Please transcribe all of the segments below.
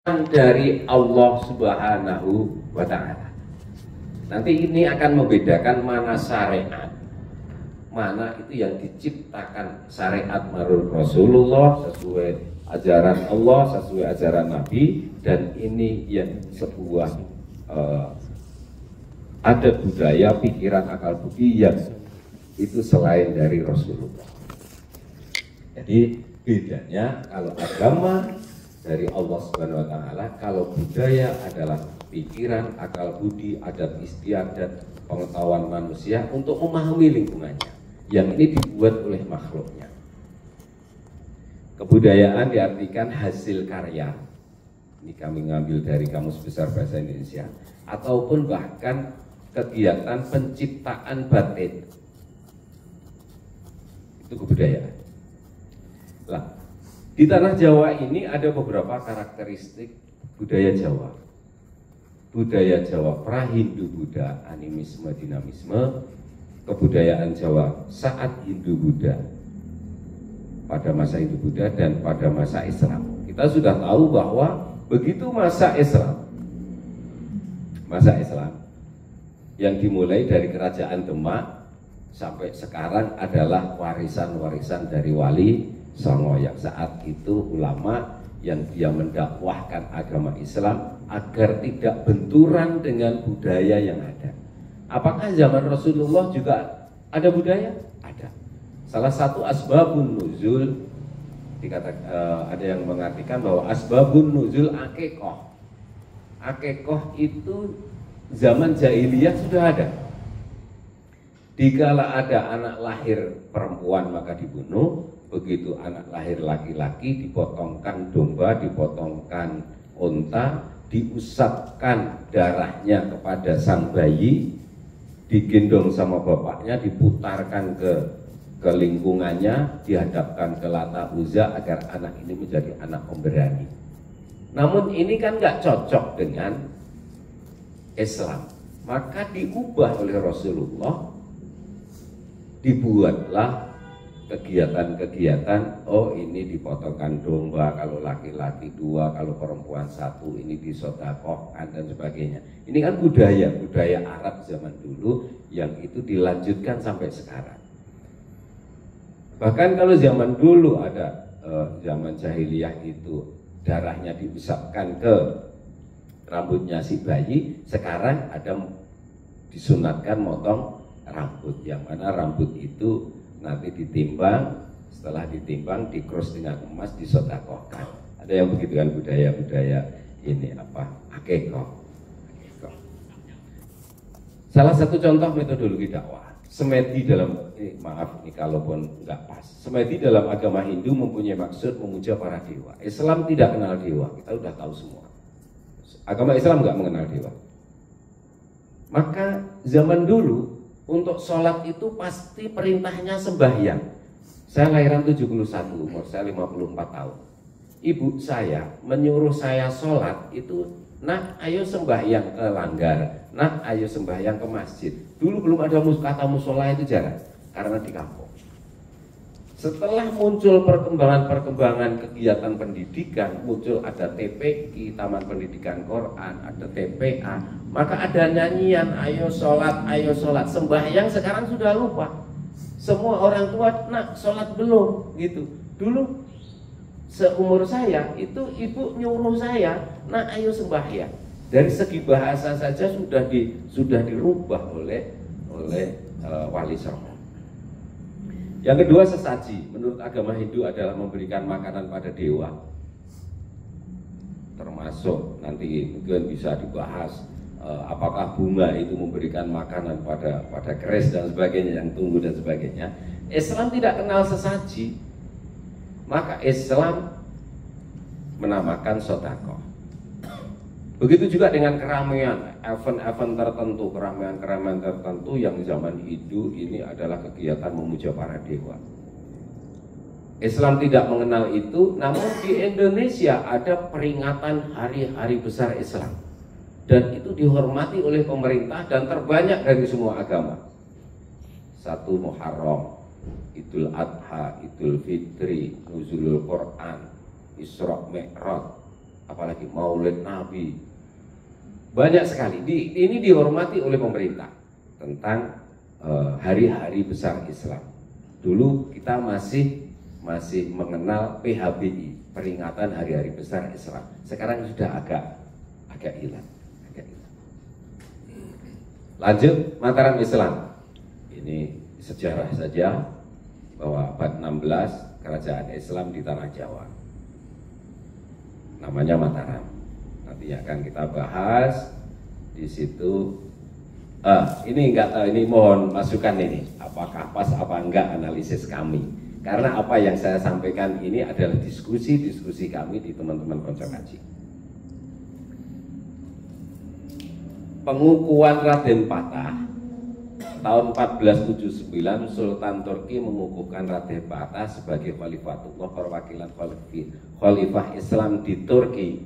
dari Allah Subhanahu wa Ta'ala. Nanti ini akan membedakan mana syariat, mana itu yang diciptakan syariat menurut Rasulullah sesuai ajaran Allah, sesuai ajaran Nabi, dan ini yang sebuah ada budaya, pikiran, akal budi yang itu selain dari Rasulullah. Jadi bedanya kalau agama dari Allah Subhanahu wa Ta'ala, kalau budaya adalah pikiran, akal budi, adat istiadat, pengetahuan manusia untuk memahami lingkungannya. Yang ini dibuat oleh makhluknya. Kebudayaan diartikan hasil karya. Ini kami ngambil dari Kamus Besar Bahasa Indonesia, ataupun bahkan kegiatan penciptaan batin. Itu kebudayaan. Lah, di tanah Jawa ini ada beberapa karakteristik budaya Jawa. Budaya Jawa pra-Hindu-Buddha, animisme, dinamisme, kebudayaan Jawa saat Hindu-Buddha, pada masa Hindu-Buddha dan pada masa Islam. Kita sudah tahu bahwa begitu masa Islam yang dimulai dari kerajaan Demak sampai sekarang adalah warisan-warisan dari Wali Songo, yang saat itu ulama yang dia mendakwahkan agama Islam agar tidak benturan dengan budaya yang ada. Apakah zaman Rasulullah juga ada budaya? Ada. Salah satu asbabun nuzul ada yang mengartikan bahwa asbabun nuzul akikoh. Akikoh itu zaman jahiliyah sudah ada. Dikala ada anak lahir perempuan maka dibunuh. Begitu anak lahir laki-laki dipotongkan domba, dipotongkan unta, diusapkan darahnya kepada sang bayi, digendong sama bapaknya, diputarkan ke lingkungannya, dihadapkan ke Lata Uzza agar anak ini menjadi anak pemberani. Namun ini kan nggak cocok dengan Islam, maka diubah oleh Rasulullah, dibuatlah kegiatan-kegiatan. Oh, ini dipotongkan domba kalau laki-laki 2, kalau perempuan 1, ini disodakohkan dan sebagainya. Ini kan budaya Arab zaman dulu yang itu dilanjutkan sampai sekarang. Bahkan kalau zaman dulu ada zaman jahiliyah itu darahnya diusapkan ke rambutnya si bayi, sekarang ada disunatkan motong rambut, yang mana rambut itu nanti ditimbang, setelah ditimbang dikrus dengan emas, disodakohkan. Ada yang begitu kan budaya-budaya ini akikoh. Salah satu contoh metodologi dakwah, semedi dalam maaf ini kalaupun nggak pas. Semedi dalam agama Hindu mempunyai maksud memuja para dewa. Islam tidak kenal dewa, kita udah tahu semua. Agama Islam nggak mengenal dewa. Maka zaman dulu untuk sholat itu pasti perintahnya sembahyang. Saya lahiran 71, umur saya 54 tahun. Ibu saya menyuruh saya sholat itu, nak ayo sembahyang ke langgar, nak ayo sembahyang ke masjid. Dulu belum ada kata musola, itu jarang, karena di kampung. Setelah muncul perkembangan kegiatan pendidikan, muncul ada TPQ, Taman Pendidikan Quran, ada TPA, maka ada nyanyian ayo sholat, sembahyang sekarang sudah lupa. Semua orang tua, nak sholat belum, gitu. Dulu seumur saya itu ibu nyuruh saya, nak ayo sembahyang. Dari segi bahasa saja sudah dirubah oleh Wali Songo. Yang kedua, sesaji. Menurut agama Hindu adalah memberikan makanan pada dewa. Termasuk nanti mungkin bisa dibahas apakah bunga itu memberikan makanan pada keris dan sebagainya, yang tumbuh dan sebagainya. Islam tidak kenal sesaji, maka Islam menamakan sedekah. Begitu juga dengan keramaian, event-event tertentu, keramaian-keramaian tertentu yang zaman Hindu ini adalah kegiatan memuja para dewa. Islam tidak mengenal itu, namun di Indonesia ada peringatan hari-hari besar Islam. Dan itu dihormati oleh pemerintah dan terbanyak dari semua agama. 1 Muharram, Idul Adha, Idul Fitri, Nuzulul Quran, Isra Mi'raj, apalagi Maulid Nabi. Banyak sekali. Ini dihormati oleh pemerintah tentang hari-hari besar Islam. Dulu kita masih mengenal PHBI, peringatan hari-hari besar Islam. Sekarang sudah agak hilang. Lanjut, Mataram Islam. Ini sejarah saja bahwa abad 16 kerajaan Islam di tanah Jawa. Namanya Mataram. Nanti akan kita bahas di situ. Ini enggak tahu, ini mohon masukan ini. Apakah pas apa enggak analisis kami? Karena apa yang saya sampaikan ini adalah diskusi kami di teman-teman konco kaji. Pengukuhan Raden Patah tahun 1479, Sultan Turki mengukuhkan Raden Patah sebagai Khalifatullah, perwakilan Khalifah Islam di Turki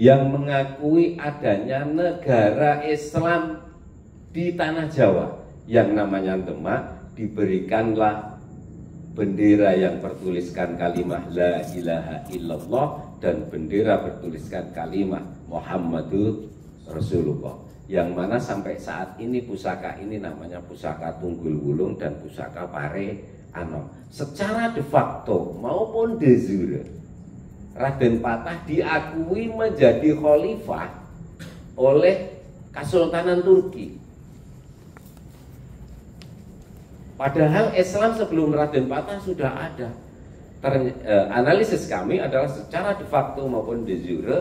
yang mengakui adanya negara Islam di tanah Jawa yang namanya Demak. Diberikanlah bendera yang bertuliskan kalimat La ilaha illallah dan bendera bertuliskan kalimat Muhammadur Rasulullah, yang mana sampai saat ini pusaka ini namanya pusaka Tunggul Wulung dan pusaka Pare Anom. Secara de facto maupun de jure, Raden Patah diakui menjadi khalifah oleh Kesultanan Turki. Padahal Islam sebelum Raden Patah sudah ada. Analisis kami adalah secara de facto maupun de jure,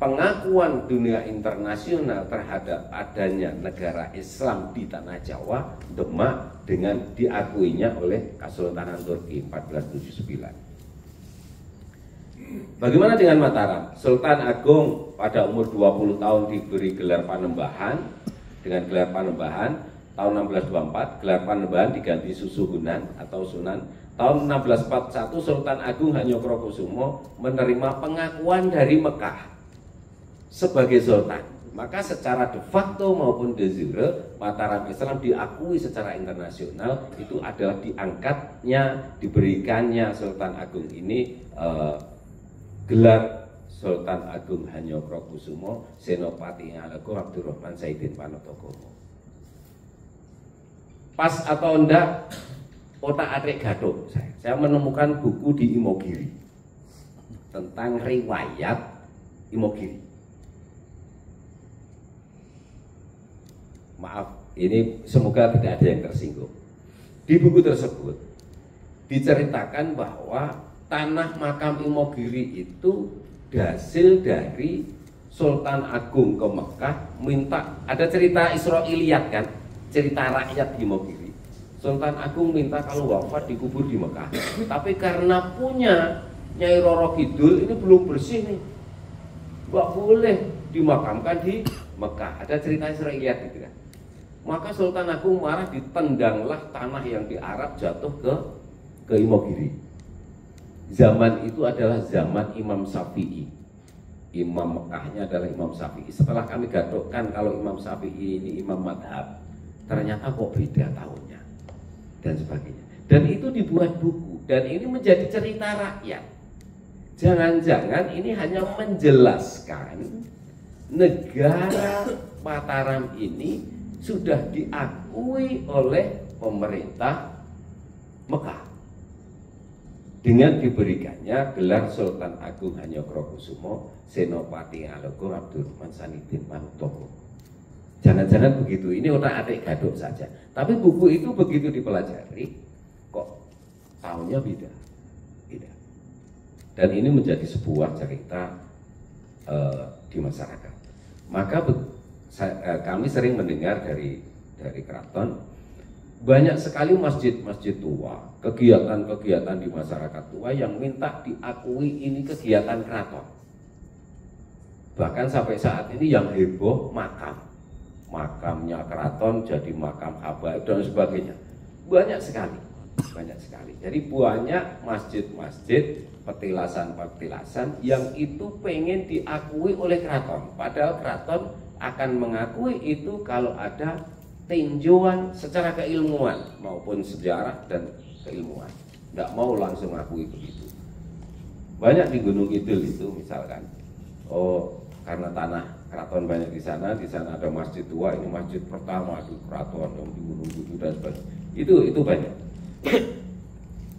pengakuan dunia internasional terhadap adanya negara Islam di tanah Jawa, Demak, dengan diakuinya oleh Kesultanan Turki 1479. Bagaimana dengan Mataram? Sultan Agung pada umur 20 tahun diberi gelar Panembahan. Dengan gelar Panembahan tahun 1624, gelar Panembahan diganti Susuhunan atau Sunan. Tahun 1641 Sultan Agung Hanyokrokusumo menerima pengakuan dari Mekah sebagai sultan. Maka secara de facto maupun de jure Mataram Islam diakui secara internasional. Itu adalah diangkatnya, diberikannya Sultan Agung ini gelar Sultan Agung Hanyokrokusumo Senopati Alago Abdurrahman Saidin Panotogomo. Pas atau enggak otak-atik gaduh, saya menemukan buku di Imogiri tentang riwayat Imogiri. Maaf, ini semoga tidak ada yang tersinggung. Di buku tersebut diceritakan bahwa tanah makam Imogiri itu hasil dari Sultan Agung ke Mekah minta, ada cerita Israiliyat kan, cerita rakyat di Imogiri. Sultan Agung minta kalau wafat dikubur di Mekah, tapi karena punya Nyai Roro Kidul ini belum bersih nih, nggak boleh dimakamkan di Mekah. Ada cerita Israiliyat gitu kan. Maka Sultan Agung marah, ditendanglah tanah yang di Arab jatuh ke Imogiri. Zaman itu adalah zaman Imam Syafi'i. Imam Mekahnya adalah Imam Syafi'i. Setelah kami gadokkan kalau Imam Syafi'i ini imam madhab, ternyata kok beda tahunnya dan sebagainya. Dan itu dibuat buku dan ini menjadi cerita rakyat. Jangan-jangan ini hanya menjelaskan negara Mataram ini sudah diakui oleh pemerintah Mekah dengan diberikannya gelar Sultan Agung Hanyokrokusumo Senopati Alago Abdurrahman Saidin Panotogomo. Jangan-jangan begitu, ini otak-atik gaduh saja. Tapi buku itu begitu dipelajari, kok tahunnya beda. Dan ini menjadi sebuah cerita di masyarakat. Maka kami sering mendengar dari keraton banyak sekali masjid-masjid tua, kegiatan-kegiatan di masyarakat tua yang minta diakui ini kegiatan keraton. Bahkan sampai saat ini yang heboh makamnya keraton jadi makam habaib dan sebagainya. Banyak sekali. Jadi banyak masjid-masjid, petilasan-petilasan yang itu pengen diakui oleh keraton. Padahal keraton akan mengakui itu kalau ada tinjauan secara keilmuan maupun sejarah dan keilmuan. Tidak mau langsung akui begitu. Banyak di Gunung Kidul itu misalkan oh karena tanah keraton banyak di sana ada masjid tua, ini masjid pertama di keraton yang di Gunung Budu dan sebagainya. Itu banyak.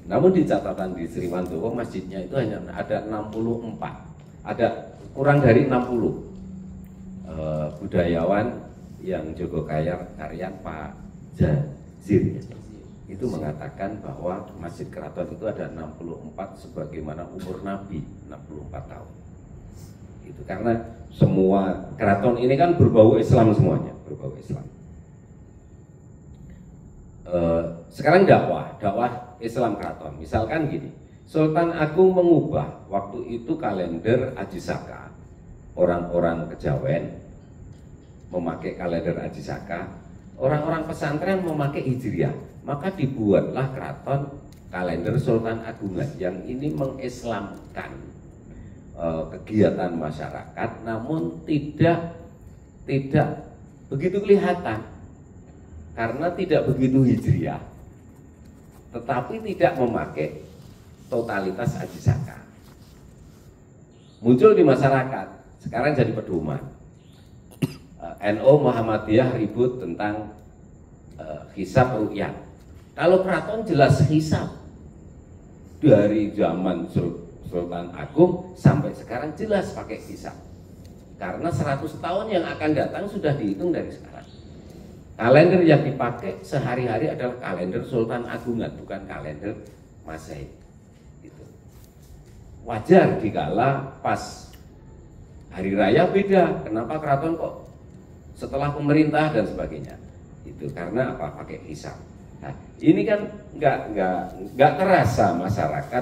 Namun di catatan di Sri Mandowo masjidnya itu hanya ada 64, ada kurang dari 60 budayawan yang Jogokarian Pak Jazir itu mengatakan bahwa Masjid Keraton itu ada 64 sebagaimana umur Nabi 64 tahun. Itu karena semua keraton ini kan berbau Islam semuanya, berbau Islam. Sekarang dakwah Islam keraton. Misalkan gini, Sultan Agung mengubah waktu itu kalender Ajisaka. Orang-orang Kejawen memakai kalender Ajisaka, orang-orang pesantren memakai Hijriah. Maka dibuatlah keraton kalender Sultan Agungan yang ini mengislamkan kegiatan masyarakat, namun tidak begitu kelihatan karena tidak begitu Hijriah, tetapi tidak memakai totalitas Ajisaka. Muncul di masyarakat, sekarang jadi pedoman. NU Muhammadiyah ribut tentang hisab ru'yat. Kalau keraton jelas hisab dari zaman Sultan Agung sampai sekarang jelas pakai hisab. Karena 100 tahun yang akan datang sudah dihitung dari sekarang. Kalender yang dipakai sehari-hari adalah kalender Sultan Agungan, bukan kalender Masehi. Gitu. Wajar dikala pas hari raya beda. Kenapa keraton kok setelah pemerintah dan sebagainya? Itu karena apa? Pakai hisab. Nah, ini kan nggak terasa masyarakat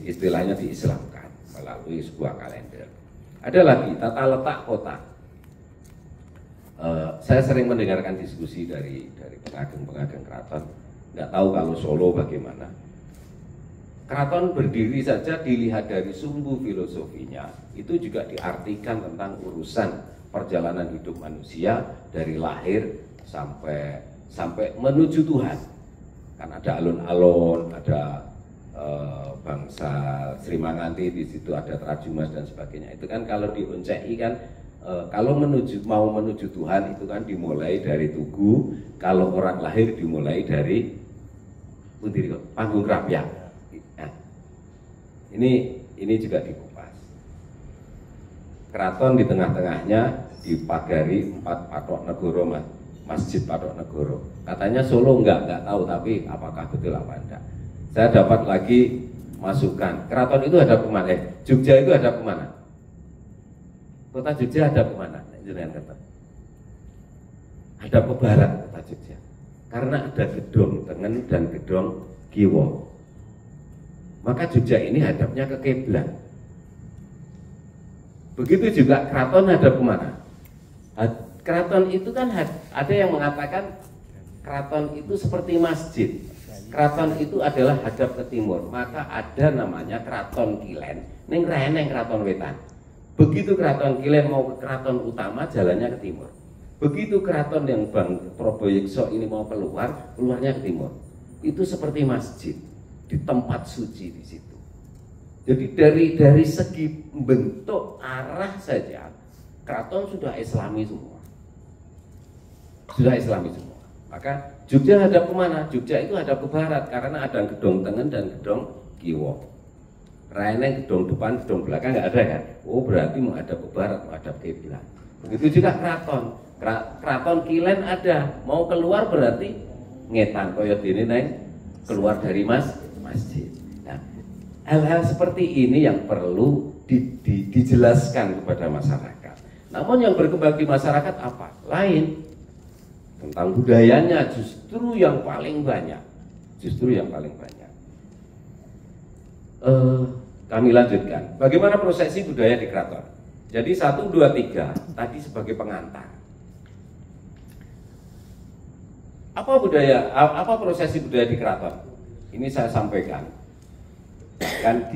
istilahnya diislamkan melalui sebuah kalender. Ada lagi tata letak kota. Saya sering mendengarkan diskusi dari pengageng keraton. Nggak tahu kalau Solo bagaimana. Keraton berdiri saja dilihat dari sumbu filosofinya, itu juga diartikan tentang urusan perjalanan hidup manusia dari lahir sampai menuju Tuhan. Kan ada alun-alun, ada bangsa Sri Manganti, di situ ada Trajumas dan sebagainya. Itu kan kalau di UNCI kan kalau mau menuju Tuhan itu kan dimulai dari Tugu, kalau orang lahir dimulai dari Panggung Krapyak. Nah, ini juga dikupas. Keraton di tengah-tengahnya dipagari 4 patok negoro, Masjid Patok Negoro. Katanya Solo enggak tahu, tapi apakah betul apa enggak. Saya dapat lagi masukan. Keraton itu ada kemana? Jogja itu ada kemana? Kota Jogja ada kemana? Jenengan kata. Ada ke barat kota Jogja. Karena ada Gedong Tengen dan Gedong Kiwo. Maka Jogja ini hadapnya ke kiblat. Begitu juga keraton ada kemana? Keraton itu kan ada yang mengatakan keraton itu seperti masjid. Keraton itu adalah hadap ke timur. Maka ada namanya Keraton Kilen. Ning reneng Keraton Wetan. Begitu Keraton Kilen mau ke keraton utama, jalannya ke timur. Begitu keraton yang Bang Proboyekso ini mau keluarnya ke timur. Itu seperti masjid di tempat suci di situ. Jadi dari segi bentuk arah saja keraton sudah Islami semua. Sudah Islami semua. Maka Jogja hadap kemana? Jogja itu hadap ke barat karena ada Gedong Tengen dan Gedong Kiwo. Raine gedong depan, gedong belakang nggak ada kan? Oh berarti menghadap ke barat, menghadap ke kiblat. Begitu juga keraton. Keraton Kilen ada, mau keluar berarti ngetan koyot ini neng keluar dari masjid. Nah, hal-hal seperti ini yang perlu dijelaskan kepada masyarakat. Namun yang berkembang di masyarakat apa? Lain. Tentang budayanya justru yang paling banyak. Kami lanjutkan. Bagaimana prosesi budaya di keraton? Jadi 1, 2, 3 tadi sebagai pengantar. Apa prosesi budaya di keraton? Ini saya sampaikan. Kan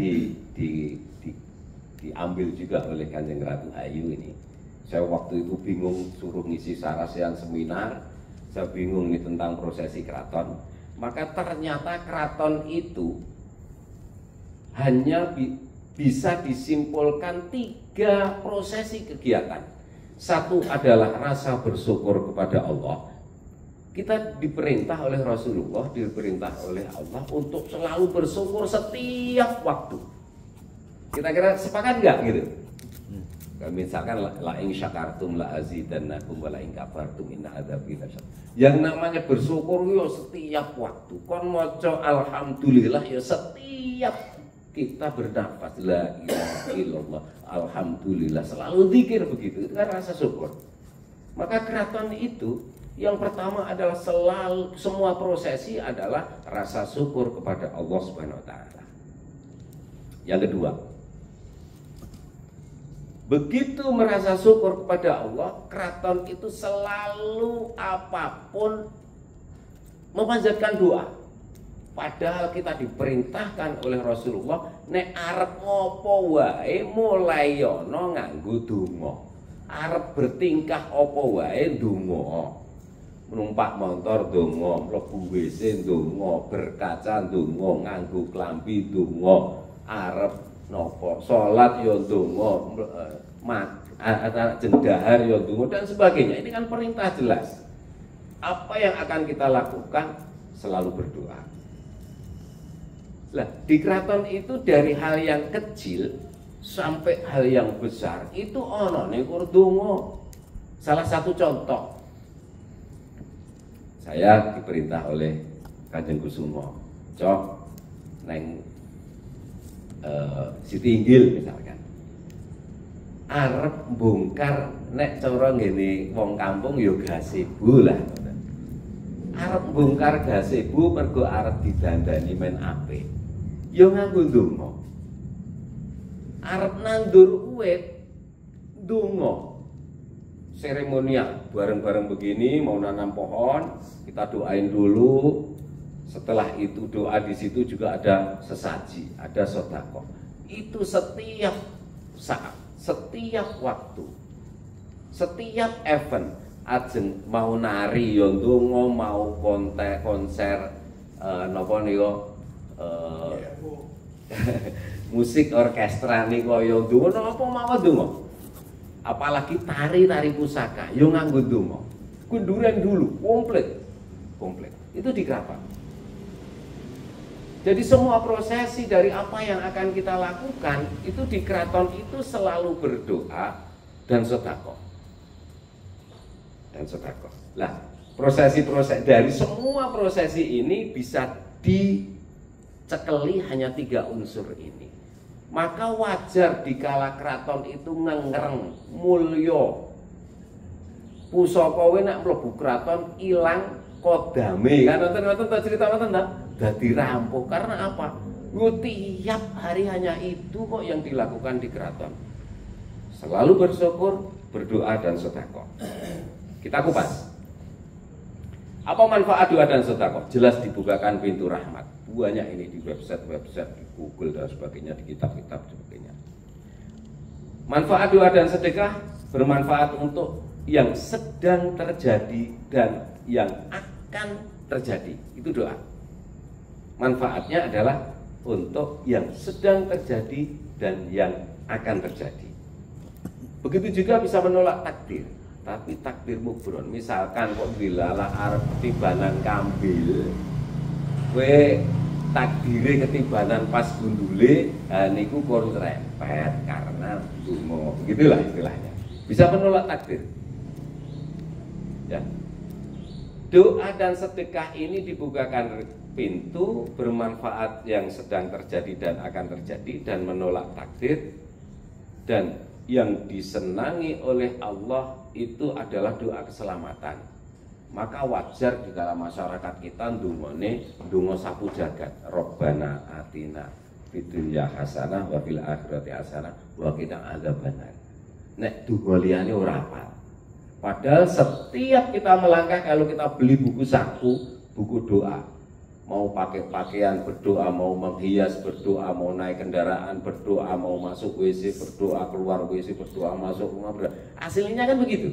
diambil juga oleh Kanjeng Ratu Ayu ini. Saya waktu itu bingung suruh ngisi sarasian seminar, saya bingung nih tentang prosesi keraton. Maka ternyata keraton itu hanya bisa disimpulkan 3 prosesi kegiatan. Satu adalah rasa bersyukur kepada Allah. Kita diperintah oleh Rasulullah, diperintah oleh Allah untuk selalu bersyukur setiap waktu. Kira-kira sepakat nggak gitu? Misalkan la in syakartum la azidannakum wa la in kafartum inna adzabi lasyadid. Yang namanya bersyukur yo setiap waktu. Kon maca alhamdulillah ya setiap kita bernafas, la ilaha illallah, alhamdulillah, selalu zikir begitu. Itu kan rasa syukur. Maka keraton itu yang pertama adalah selalu semua prosesi adalah rasa syukur kepada Allah Subhanahu wa taala. Yang kedua, begitu merasa syukur kepada Allah, keraton itu selalu apapun memanjatkan doa. Padahal kita diperintahkan oleh Rasulullah nek arep ngopo wae mulai yono nganggo donga. Arep bertingkah apa wae donga. Numpak motor donga, mlebu WC donga, berkaca donga, nganggo klambi donga, arep napa salat ya donga, jendahar ya donga dan sebagainya. Ini kan perintah jelas. Apa yang akan kita lakukan? Selalu berdoa. Nah, di keraton itu dari hal yang kecil sampai hal yang besar itu ono niku donga. Salah satu contoh, saya diperintah oleh Kanjeng Kusumo, cok neng Siti Inggil misalkan, arep bongkar nek cara ngene wong kampung yo gazebo lah. Arep bongkar gazebo mergo arep didandani men apik. Yo nganggo donga. Arep nandur uwit donga. Seremonial bareng-bareng begini mau nanam pohon, kita doain dulu. Setelah itu doa di situ juga ada sesaji, ada sedekah. Itu setiap saat, setiap waktu, setiap event. Ajeng mau nari yo ndonga, mau konser napa nika musik orkestra niku yo ndonga napa mawon ndonga. Apalagi tari pusaka yo nganggo ndonga. Kunduran dulu komplit. Itu di keraton. Jadi semua prosesi dari apa yang akan kita lakukan itu di keraton itu selalu berdoa dan sedekah. Lah, prosesi dari semua prosesi ini bisa dicekeli hanya 3 unsur ini. Maka wajar dikala keraton itu ngengreng mulya. Pusaka kowe nek mlebu keraton ilang kodame. Kan nonton cerita nonton ta? Dadi rampung karena apa? Tiap hari hanya itu kok yang dilakukan di keraton. Selalu bersyukur, berdoa dan sedekah. Kita kupas. Apa manfaat doa dan sedekah? Jelas dibukakan pintu rahmat. Banyak ini di website, di Google dan sebagainya, di kitab-kitab sebagainya. Manfaat doa dan sedekah bermanfaat untuk yang sedang terjadi dan yang akan terjadi. Itu doa. Manfaatnya adalah untuk yang sedang terjadi dan yang akan terjadi. Begitu juga bisa menolak takdir. Tapi takdir mubron, misalkan kok dilalah arep ketibanan kambil, kowe takdire ketibanan pas gundule, niku kon rempet karena donga. Begitulah istilahnya. Bisa menolak takdir. Ya. Doa dan sedekah ini dibukakan pintu bermanfaat yang sedang terjadi dan akan terjadi dan menolak takdir, dan yang disenangi oleh Allah itu adalah doa keselamatan. Maka wajar di dalam masyarakat kita ndongone ndonga sapu jagat. Robbana atina fid dunya hasanah wa fil akhirati hasanah wa qina adzabannar. Nek donga liyane ora apal. Padahal setiap kita melangkah, kalau kita beli buku saku, buku doa, mau pakai pakaian berdoa, mau menghias berdoa, mau naik kendaraan berdoa, mau masuk WC berdoa, keluar WC berdoa, masuk rumah berdoa. Hasilnya kan begitu.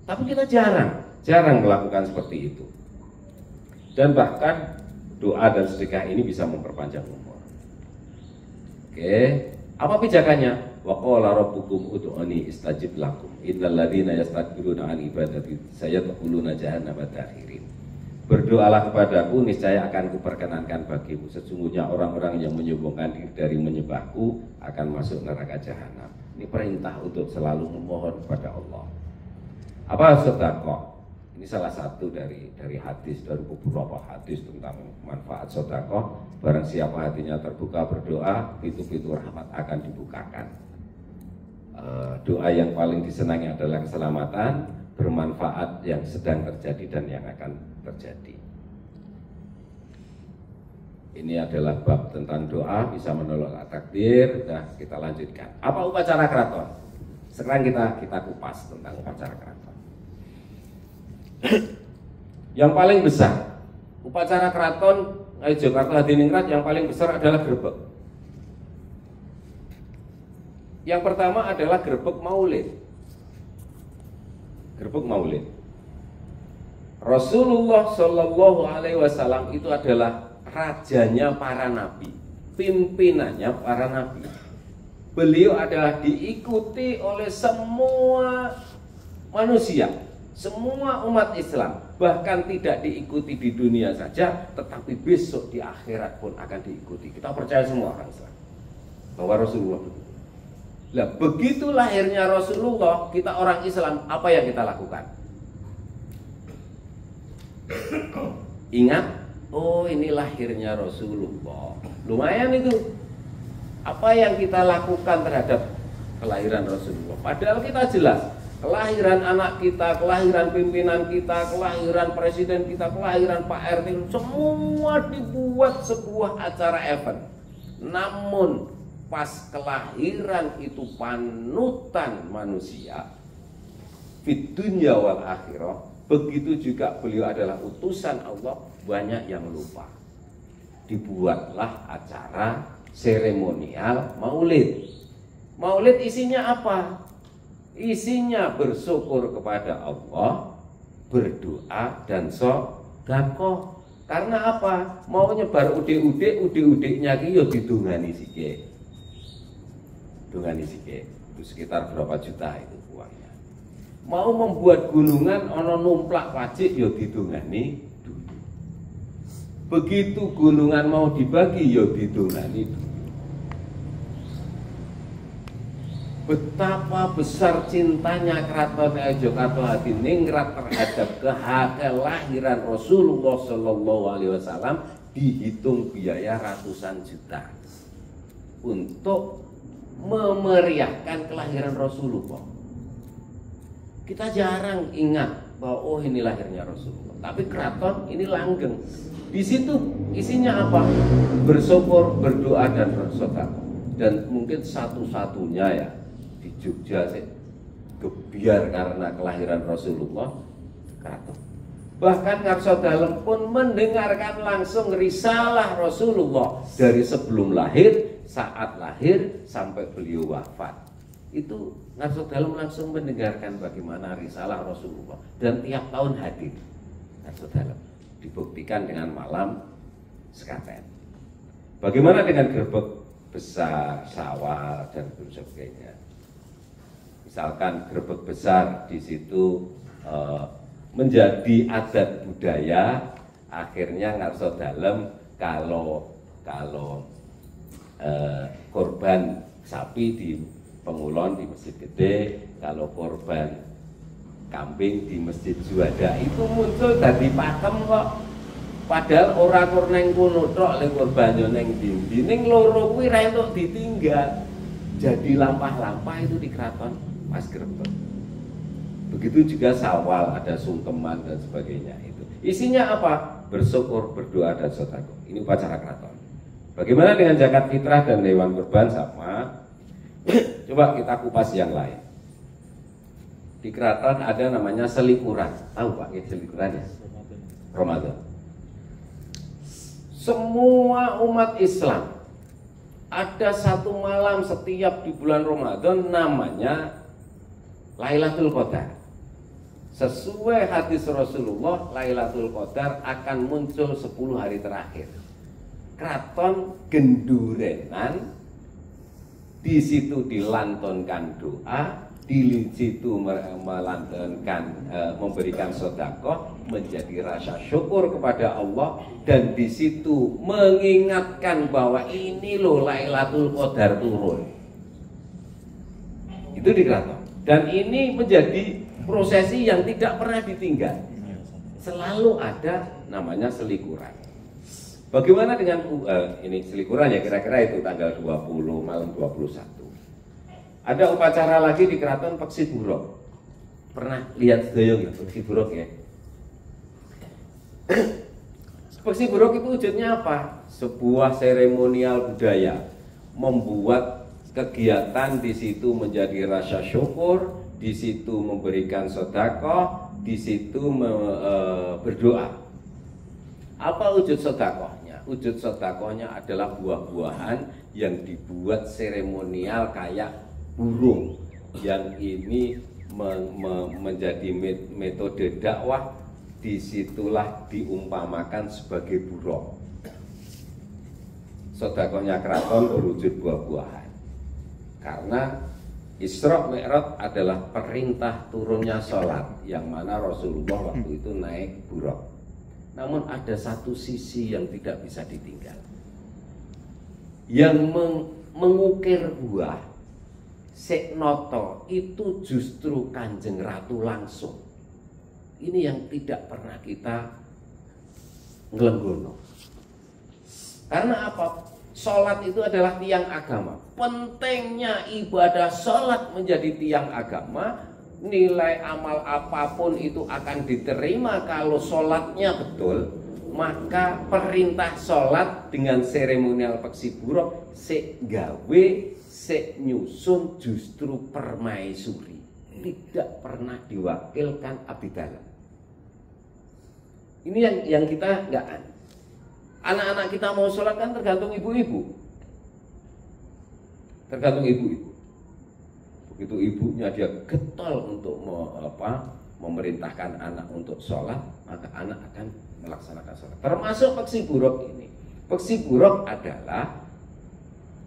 Tapi kita jarang melakukan seperti itu. Dan bahkan doa dan sedekah ini bisa memperpanjang umur. Oke, apa pijakannya? Wa qala rabbukum ud'uni istajib lakum innal ladzina yastakbiruna an ibadati sayadkhuluna jahannama dakhirin. Berdoalah kepadaku, niscaya akan kuperkenankan bagimu. Sesungguhnya orang-orang yang menyombongkan diri dari menyembahku akan masuk neraka jahanam. Ini perintah untuk selalu memohon kepada Allah. Apa sedekah? Ini salah satu dari hadis, dari beberapa hadis tentang manfaat sedekah. Barang siapa hatinya terbuka berdoa, pintu-pintu rahmat akan dibukakan. Doa yang paling disenangi adalah keselamatan, bermanfaat yang sedang terjadi dan yang akan terjadi. Ini adalah bab tentang doa, bisa menolak takdir. Nah, kita lanjutkan. Apa upacara keraton? Sekarang kita kupas tentang upacara keraton. Yang paling besar upacara keraton Ngayogyakarta Hadiningrat yang paling besar adalah grebek. Yang pertama adalah grebek Maulid. Grebek Maulid. Rasulullah Shallallahu Alaihi Wasallam itu adalah rajanya para nabi, pimpinannya para nabi. Beliau adalah diikuti oleh semua manusia, semua umat Islam, bahkan tidak diikuti di dunia saja, tetapi besok di akhirat pun akan diikuti. Kita percaya semua orang Islam bahwa Rasulullah. Nah, begitu lahirnya Rasulullah, kita orang Islam, apa yang kita lakukan? Ingat, oh ini lahirnya Rasulullah. Lumayan itu. Apa yang kita lakukan terhadap kelahiran Rasulullah? Padahal kita jelas, kelahiran anak kita, kelahiran pimpinan kita, kelahiran presiden kita, kelahiran Pak RT, semua dibuat sebuah acara event. Namun pas kelahiran itu panutan manusia fid dunya wal akhirah, begitu juga beliau adalah utusan Allah, banyak yang lupa. Dibuatlah acara seremonial Maulid. Maulid isinya apa? Isinya bersyukur kepada Allah, berdoa dan sedekah. Karena apa? Mau nyebar udik-udiknya ki yo didongani sike. Dongani sike. Itu sekitar berapa juta itu uangnya. Mau membuat gunungan ono numplak wajib yo didongani dulu. Begitu gunungan mau dibagi yo didongani dulu. Betapa besar cintanya Keraton Ngayogyakarta Hadiningrat terhadap kelahiran Rasulullah Shallallahu Alaihi Wasallam, dihitung biaya ratusan juta untuk memeriahkan kelahiran Rasulullah. Kita jarang ingat bahwa oh ini lahirnya Rasulullah, tapi keraton ini langgeng. Di situ isinya apa? Bersyukur, berdoa dan bersedekah. Dan mungkin satu-satunya ya di Jogja sih gebiar karena kelahiran Rasulullah keraton. Bahkan Ngarso Dalem pun mendengarkan langsung risalah Rasulullah dari sebelum lahir, saat lahir sampai beliau wafat. Itu Ngarso Dalem langsung mendengarkan bagaimana risalah Rasulullah dan tiap tahun hadir Ngarso Dalem. Dibuktikan dengan malam sekaten. Bagaimana dengan gerbek besar, sawal dan sebagainya? Misalkan gerbek besar di situ menjadi adat budaya, akhirnya Ngarso Dalem kalau korban sapi di Pengulon di Masjid Gede, kalau korban kambing di Masjid Juanda itu muncul dari pakem kok. Padahal ora kur neng kono tok le korbannya neng ndi. Ning loro kuwi ra entuk ditinggal. Jadi lampah-lampah itu di keraton pas grebek. Begitu juga sawal, ada sungkeman dan sebagainya itu. Isinya apa? Bersyukur, berdoa dan sedekah. Ini upacara keraton. Bagaimana dengan zakat fitrah dan hewan kurban? Sama. Coba kita kupas yang lain. Di keraton ada namanya selikuran. Tahu Pak ya selikuran ya? Ramadan. Semua umat Islam ada satu malam setiap di bulan Ramadan namanya Lailatul Qadar. Sesuai hadis Rasulullah, Lailatul Qadar akan muncul 10 hari terakhir. Keraton gendurenan di situ dilantunkan doa, di situ melantunkan memberikan sedekah, menjadi rasa syukur kepada Allah, dan di situ mengingatkan bahwa ini loh Lailatul Qadar turun. Itu di keraton. Dan ini menjadi prosesi yang tidak pernah ditinggal. Selalu ada namanya selikuran. Bagaimana dengan ini selikuran ya, kira-kira itu tanggal 20 malam 21. Ada upacara lagi di keraton Peksi Buruk. Pernah lihat sedaya ya Peksi Buruk ya? Peksi Buruk itu wujudnya apa? Sebuah seremonial budaya, membuat kegiatan di situ menjadi rasa syukur, di situ memberikan sedekah, di situ berdoa. Apa wujud sedekahnya? Wujud sedekahnya adalah buah-buahan yang dibuat seremonial kayak burung, yang ini menjadi metode dakwah. Disitulah diumpamakan sebagai burung. Sedekahnya keraton berwujud buah-buahan, karena Isra Mi'raj adalah perintah turunnya sholat, yang mana Rasulullah waktu itu naik buruk. Namun ada satu sisi yang tidak bisa ditinggal, yang mengukir buah Seknoto itu justru Kanjeng Ratu langsung. Ini yang tidak pernah kita ngelenggono. Karena apa? Sholat itu adalah tiang agama. Pentingnya ibadah sholat menjadi tiang agama. Nilai amal apapun itu akan diterima kalau sholatnya betul. Maka perintah sholat dengan seremonial Peksi Buruk sik gawe, sik nyusun justru permaisuri. Tidak pernah diwakilkan abdi dalam. Ini yang kita nggak an. Anak-anak kita mau sholat kan tergantung ibu-ibu. Tergantung ibu-ibu. Begitu ibunya dia getol untuk memerintahkan anak untuk sholat, maka anak akan melaksanakan sholat. Termasuk Peksi Buruk ini. Peksi Buruk adalah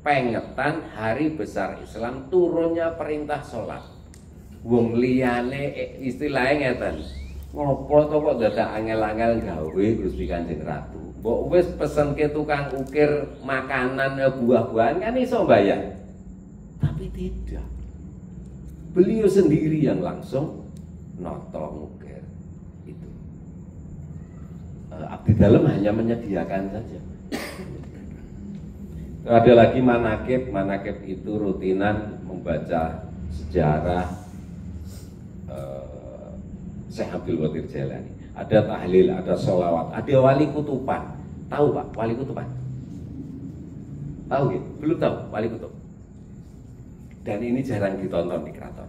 pengetan hari besar Islam turunnya perintah sholat. Wong liyane istilahnya ngeten. Ngopo to kok dadak angel-angel gawe Gusti Kanjeng Ratu. Mbok wis pesenke tukang ukir makanan buah-buahan kan iso mbayar. Tapi tidak. Beliau sendiri yang langsung noto ngukir itu. Abdi dalam hanya menyediakan saja. Ada lagi manakib. Manakib itu rutinan membaca sejarah Syekh Abdul Qadir Jailani. Ada tahlil, ada sholawat, ada wali kutuban. Tahu Pak, wali kutuban? Tahu ya? Belum tahu wali kutub. Dan ini jarang ditonton di keraton.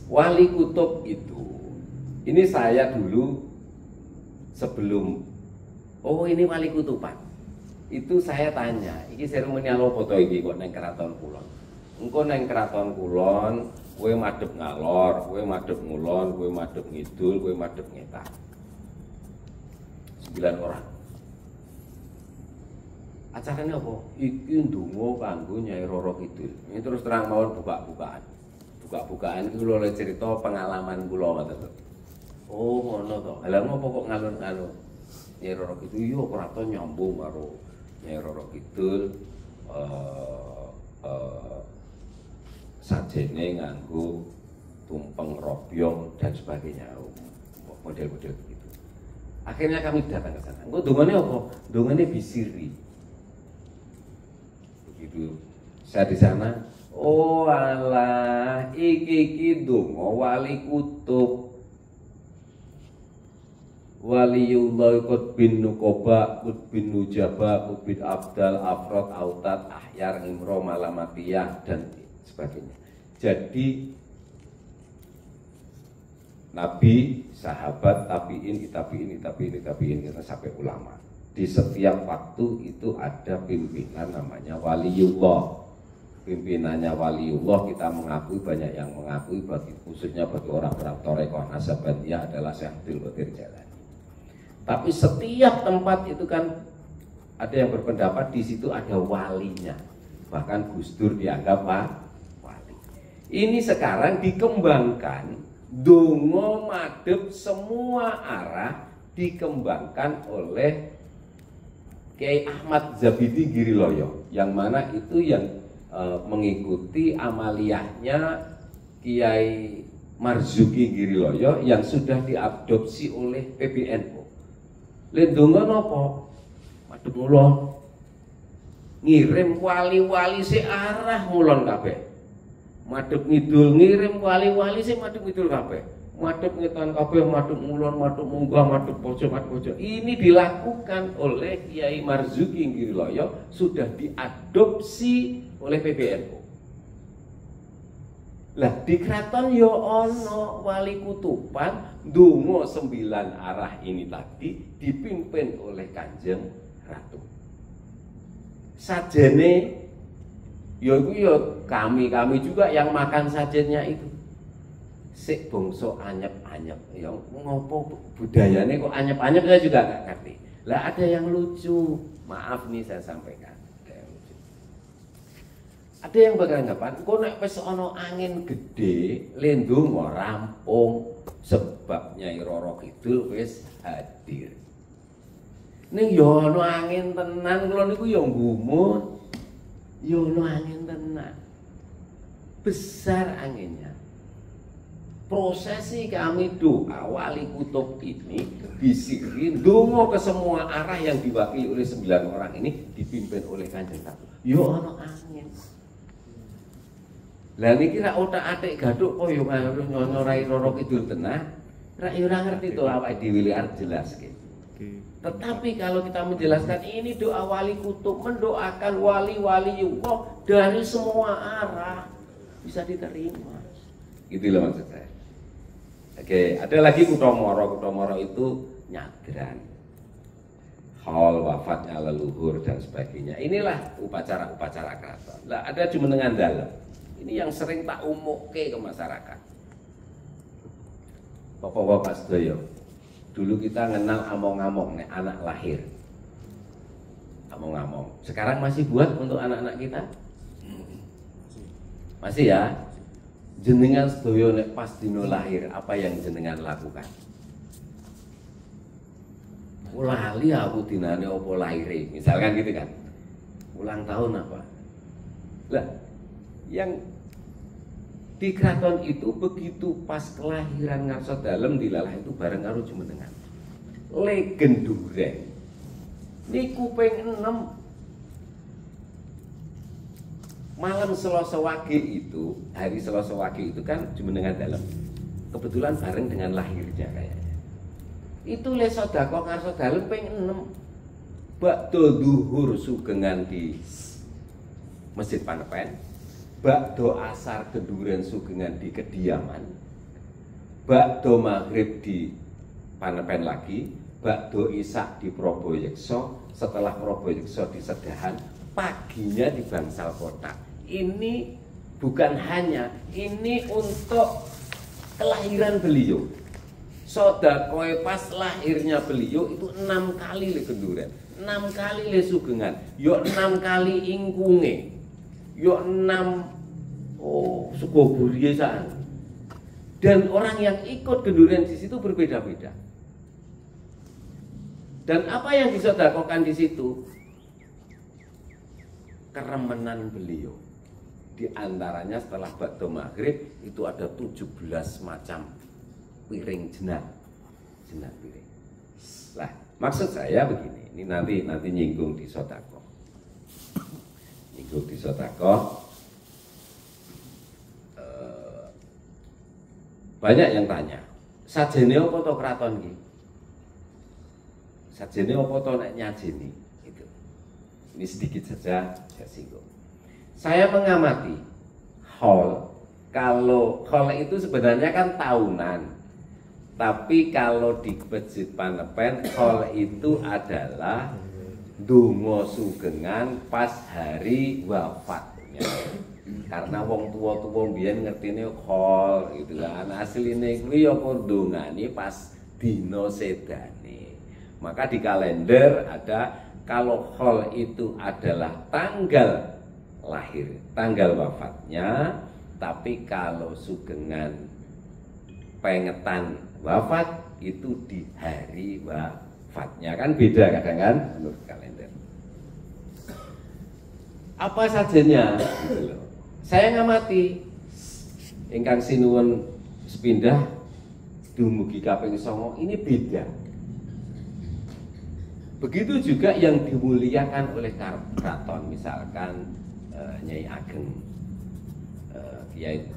Wali kutub itu, ini saya dulu sebelum, oh ini wali kutuban. Itu saya tanya, ini seremonial apa to iki kok neng keraton kulon? Engko neng keraton kulon, kowe madhep ngalor, kowe madhep ngulon, kowe madhep ngidul, kowe madhep ngetan. 9 orang. Acaranya apa? Iki ndonga kanggo Nyai Roro Kidul. Ini terus terang mawon buka-bukaan. Buka-bukaan iki kula oleh cerita pengalaman kula ngoten. Oh, ngono to. Lah ngopo kok ngalun-alun? Nyai Roro Kidul yo keraton nyambung karo Nyai Roro Kidul sajene nganggo tumpeng robyong dan sebagainya, model-model begitu. Akhirnya kami datang ke sana. Engko dongane apa? Dongane bisiri. Begitu saya di sana, oh alah, iki donga wali kutub. Waliullah Qutbin Nukoba, Qutbin Nujaba, Qutbin Abdal, Afrod, Autat, Ahyar, Imro, Malamatiyah, dan sebagainya. Jadi Nabi, sahabat, tabiin, kita sampai ulama. Di setiap waktu itu ada pimpinan namanya waliullah. Pimpinannya waliullah kita mengakui, banyak yang mengakui, khususnya bagi orang-orang Thariqah Nasabaniyah adalah Syekh Abdul Qadir Jailani. Tapi setiap tempat itu kan ada yang berpendapat di situ ada walinya. bahkan Gus Dur dianggap wali. Ini sekarang dikembangkan, dongo madhep semua arah dikembangkan oleh Kiai Ahmad Zabidi Giriloyo, yang mana itu yang mengikuti amaliyahnya Kiai Marzuki Giriloyo yang sudah diadopsi oleh PBNU. Lendonga nopo? Madhep ngulon. Ngirim wali-wali searah ngulon kabeh. Madhep ngidul ngirim wali-wali sing madhep ngidul kabeh. Madhep ngetan kabeh, madhep ngulon, madhep munggah, madhep pojok. Ini dilakukan oleh Kiai Marzuki Giriloyo, sudah diadopsi oleh PBNU. Lah di keraton yo ono wali kutuban donga 9 arah ini tadi dipimpin oleh Kanjeng Ratu. Sajene yo iku yo kami juga yang makan sajennya itu. Sik bangsa anyep-anyep ya ngopo budayane kok anyep-anyep, saya juga gak ngerti. Lah ada yang lucu, maaf nih saya sampaikan. Ada yang beranggapan, kok nek wis ana angin gede, lendonga rampung, sebab Nyai Roro Kidul wis hadir. Ning yo ana angin tenan, kula niku yo nggumun. Yo ana angin tenan. Besar anginnya. Prosesi kami doa wali kutub ini disirin donga ke semua arah yang diwakili oleh 9 orang ini dipimpin oleh Kanjeng Ratu. Yo ana angin. Lah niki ra otak-atik gaduk kok yo harus nyorai Roro Kidul tenan. Ra yo ora ngerti to awake dhewe arep jelaske. Tetapi kalau kita menjelaskan ini doa wali kutub, mendoakan wali-wali Allah dari semua arah bisa diterima. Gitu loh maksud saya. Oke, ada lagi Kutomoro. Kutomoro itu nyadran, haul wafatnya leluhur dan sebagainya. Inilah upacara-upacara keraton. Lah ada jumenengan dalem. Ini yang sering tak umukke ke masyarakat. Bapak-bapak sedaya, dulu kita ngenal among-among nek anak lahir. Among-among. Sekarang masih buat untuk anak-anak kita? Masih ya? Jenengan sedaya nek pas dino lahir, apa yang jenengan lakukan? Lali aku dinane opo lahire, misalkan gitu kan. Ulang tahun apa? Lah, yang di keraton itu begitu pas kelahiran ngarsa dalem dilalah itu bareng karo jumenengan. Legen dureng. Niku ping 6. Malam Selasa Wage itu, hari Selasa Wage itu kan jumenengan dalem. Kebetulan bareng dengan lahirnya kayaknya. Itu le sedekah ngarsa dalem ping 6. Bakdo duhur sugengan di Masjid Panepen. Bakdo asar keduren sugengan di kediaman, bakdo maghrib di Panepen lagi, bakdo isak di Proboyekso, setelah Proboyekso di Sedahan, paginya di Bangsal Kota. Ini bukan hanya, ini untuk kelahiran beliau. Sedekah pas lahirnya beliau itu 6 kali le keduren, 6 kali le sugengan, yo 6 kali ingkunge. Yo 6 suku buriesaan. Dan orang yang ikut gendurian di situ berbeda-beda. Dan apa yang disedekahkan di situ? Keremenan beliau. Di antaranya setelah bakdo maghrib itu ada 17 macam piring jenat piring. Lah, maksud saya begini, ini nanti nyinggung di sedekah. Di sedekah banyak yang tanya, sajene apa to kraton iki? Sajene apa to nek nyajeni? Itu. Ini sedikit saja saya singgung. Saya mengamati haul, kalau haul itu sebenarnya kan tahunan. Tapi kalau di Masjid Panepen haul itu adalah donga sugengan pas hari wafatnya. Karena wong tua-tua mbiyen ngertine khol gitu kan. Asline kuwi ya ndongane pas dina sedane. Maka di kalender ada kalau khol itu adalah tanggal lahir, tanggal wafatnya. Tapi kalau Sugengan pengetan wafat itu di hari wafatnya, kan beda kadang kan menurut kalender. Apa sajanya gitu loh. Saya ngamati ingkang sinuwun sepindah dumugi kaping 9 ini beda. Begitu juga yang dimuliakan oleh keraton, misalkan Nyai Ageng,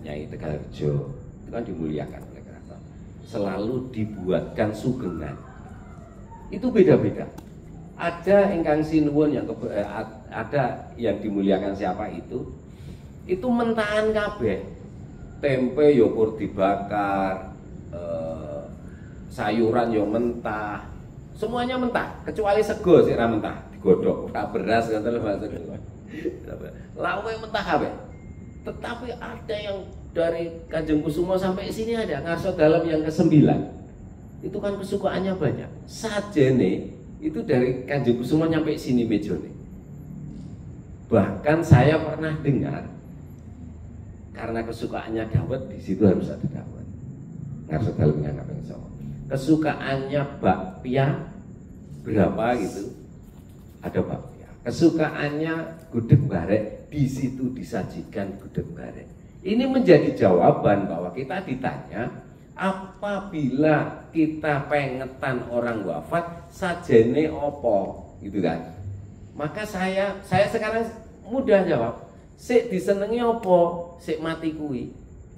Nyai Tegalrejo, itu kan dimuliakan oleh keraton. Selalu dibuatkan Sugengan. Itu beda-beda. Ada ingkang sinuwun yang ada yang dimuliakan siapa itu mentahan kabeh. Tempe yo pur dibakar, sayuran yo mentah, semuanya mentah kecuali sego sih ra mentah, digodhog, ora beras ngoten lho maksudnya. Lawe mentah kabeh. Tetapi ada yang dari Kanjeng Kusumo sampai sini ada ngarso dalam yang ke-9. Itu kan kesukaannya banyak. Sajene itu dari Kanjeng Kusumo nyampe sini mejone. Bahkan saya pernah dengar karena kesukaannya dawet di situ harus ada dawet. Ngarso dalam yang kaping 9. Kesukaannya bakpia berapa gitu? Ada bakpia. Kesukaannya gudeg barek, di situ disajikan gudeg barek. Ini menjadi jawaban bahwa kita ditanya apabila kita pengetan orang wafat sajene opo gitu kan. Maka saya sekarang mudah jawab, sik disenengi opo, sik mati kuwi.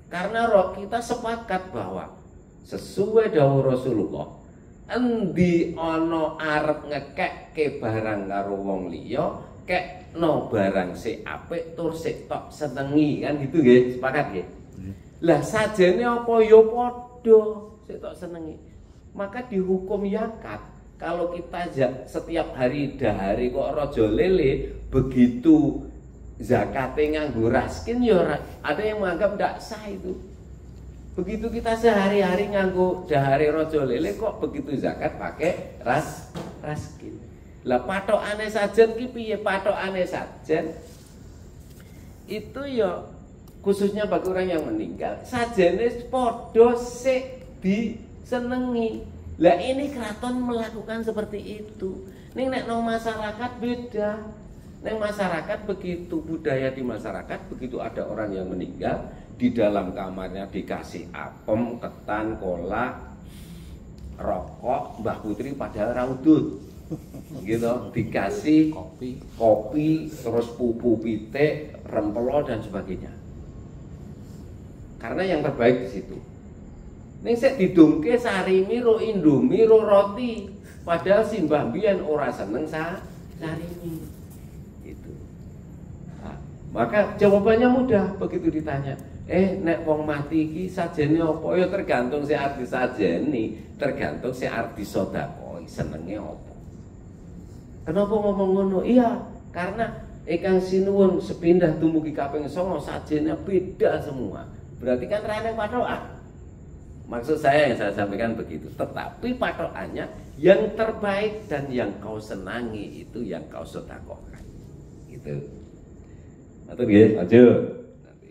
Karena roh kita sepakat bahwa sesuai dawuh Rasulullah, endi ana arep ngekekke barang karo wong liya, kekno barang sik apik tur sik tok senengi, kan gitu nggih, sepakat nggih. Lah sajene apa ya padha sik tok senengi. Maka dihukum yakat. Kalau kita setiap hari dahari kok raja lele, begitu zakate nganggo raskin ya ada yang menganggap tidak sah itu. Begitu kita sehari-hari nganggo dahari raja lele kok begitu zakat pakai raskin. Lah patokane sajen ki piye? Patokane sajen itu ya khususnya bagi orang yang meninggal sajene padha sik disenengi. Lah ini keraton melakukan seperti itu. Ning nek nang masyarakat beda. Neng masyarakat begitu budaya di masyarakat begitu ada orang yang meninggal di dalam kamarnya dikasih apem, ketan, kolak, rokok, Mbah Putri padahal raudut, gitu, dikasih kopi, terus pupu pitik, rempelo dan sebagainya. Karena yang terbaik di situ. Neng sek didungke sarimi ro indomie ro roti, padahal si Mbah Bian ora seneng sarimi. Maka jawabannya mudah begitu ditanya. Nek wong mati iki sajene apa? Ya tergantung si arti sajene, tergantung si arti sedekah, senenge apa. Kenapa ngomong ngono? Iya, karena ingkang sinuwun sepindah dumugi kaping 9 sajene beda semua. Berarti kan rene patokan. Maksud saya yang saya sampaikan begitu. Tetapi patokannya yang terbaik dan yang kau senangi itu yang kau sedekahkan. Gitu. Atau nggih, lanjut. Nanti.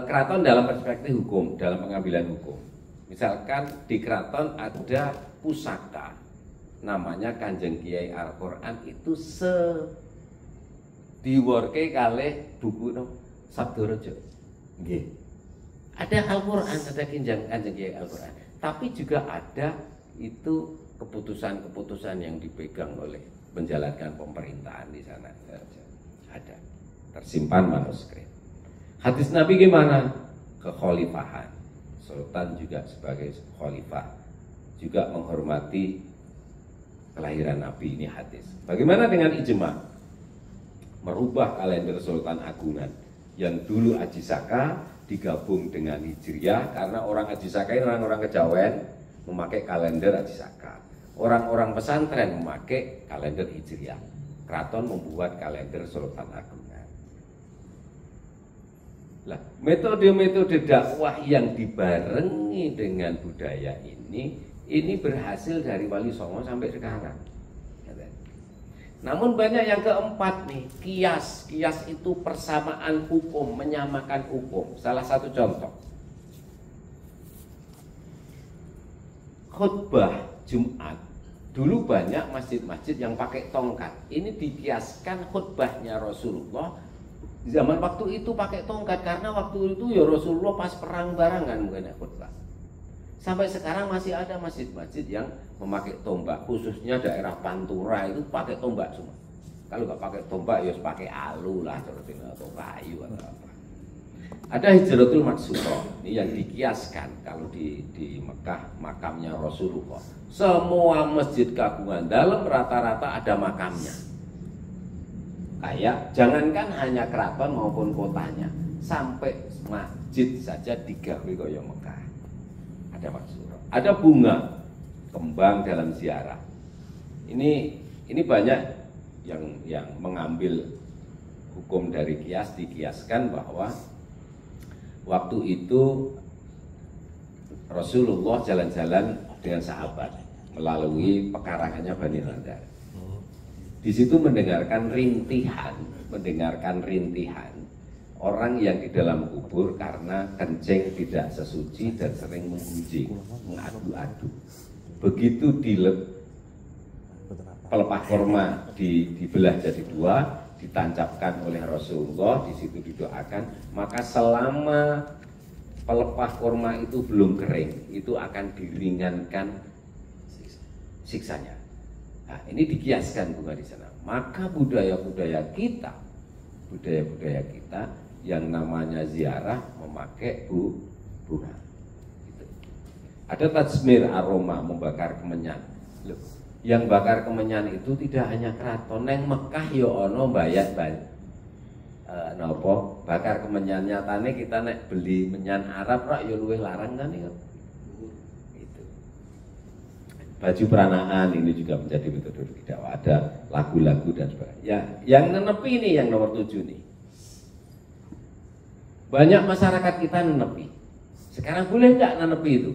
Keraton dalam perspektif hukum, dalam pengambilan hukum. Misalkan di keraton ada pusaka, namanya Kanjeng Kiai Al-Quran itu diworke kalih buku Sabdareja. Nggih. Ada Al-Quran, ada Kanjeng Kiai Al-Quran. Tapi juga ada itu keputusan-keputusan yang dipegang oleh menjalankan pemerintahan di sana. Ada tersimpan manuskrip. Hadis Nabi gimana? Kekhalifahan. Sultan juga sebagai khalifah juga menghormati kelahiran Nabi, ini hadis. Bagaimana dengan ijma? Merubah kalender Sultan Agungan yang dulu Aji Saka digabung dengan Hijriah karena orang Aji Saka ini orang-orang Kejawen memakai kalender Aji Saka. Orang-orang pesantren memakai kalender Hijriah. Keraton membuat kalender Sultan Agungan. Lah, metode-metode dakwah yang dibarengi dengan budaya ini berhasil dari Wali Songo sampai sekarang. Namun banyak yang keempat nih, kias. Kias itu persamaan hukum, menyamakan hukum. Salah satu contoh, khutbah Jumat. Dulu banyak masjid-masjid yang pakai tongkat. Ini dikiaskan khutbahnya Rasulullah. Zaman waktu itu pakai tongkat, karena waktu itu ya Rasulullah pas perang barangan mungkin khutbah. Sampai sekarang masih ada masjid-masjid yang memakai tombak, khususnya daerah Pantura itu pakai tombak semua. Kalau nggak pakai tombak ya pakai alu lah, atau kayu atau apa. Ada Hijratul Maksura, ini yang dikiaskan kalau di Mekah makamnya Rasulullah. Semua masjid kagungan dalam rata-rata ada makamnya. Kayak jangankan hanya keraton maupun kotanya, sampai masjid saja digawe kaya Mekah. Ada Maksura, ada bunga, kembang dalam ziarah. Ini banyak yang mengambil hukum dari kias, dikiaskan bahwa waktu itu Rasulullah jalan-jalan dengan sahabat melalui pekarangannya Bani Nadar. Di situ mendengarkan rintihan orang yang di dalam kubur karena kencing tidak sesuci dan sering menggunjing, mengadu-adu. Begitu pelepah korma dibelah jadi dua, ditancapkan oleh Rasulullah, di situ didoakan, maka selama pelepah korma itu belum kering, itu akan diringankan siksanya. Nah, ini dikiaskan bunga di sana. Maka budaya-budaya kita yang namanya ziarah memakai bunga. Gitu. Ada tajmir aroma, membakar kemenyan. Loh, yang bakar kemenyan itu tidak hanya keraton, neng Mekah ya ono bayat nopo bakar kemenyan. Nyatane kita nek beli menyan Arab rak ya luwih larang kan itu. Itu. Baju peranaan ini juga menjadi metodologi dakwah, ada lagu-lagu dan sebagainya. Ya, yang nenepi ini yang nomor 7 nih. Banyak masyarakat kita nenepi. Sekarang boleh nggak nenepi itu?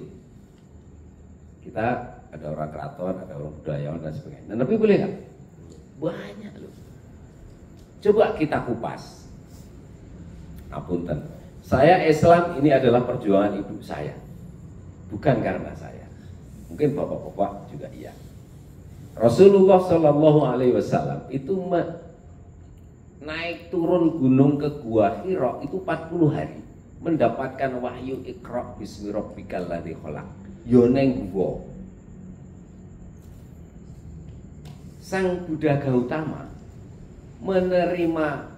Kita ada orang keraton, ada orang budayawan dan sebagainya. Nenepi boleh nggak? Banyak loh. Coba kita kupas. Apunten. Saya Islam ini adalah perjuangan ibu saya, bukan karena saya. Mungkin bapak-bapak juga iya. Rasulullah Shallallahu Alaihi Wasallam itu naik turun gunung ke Gua Hira itu 40 hari mendapatkan wahyu Iqra bismi rabbikal ladzi khalaq. Yo neng gua. Sang Buddha Gautama menerima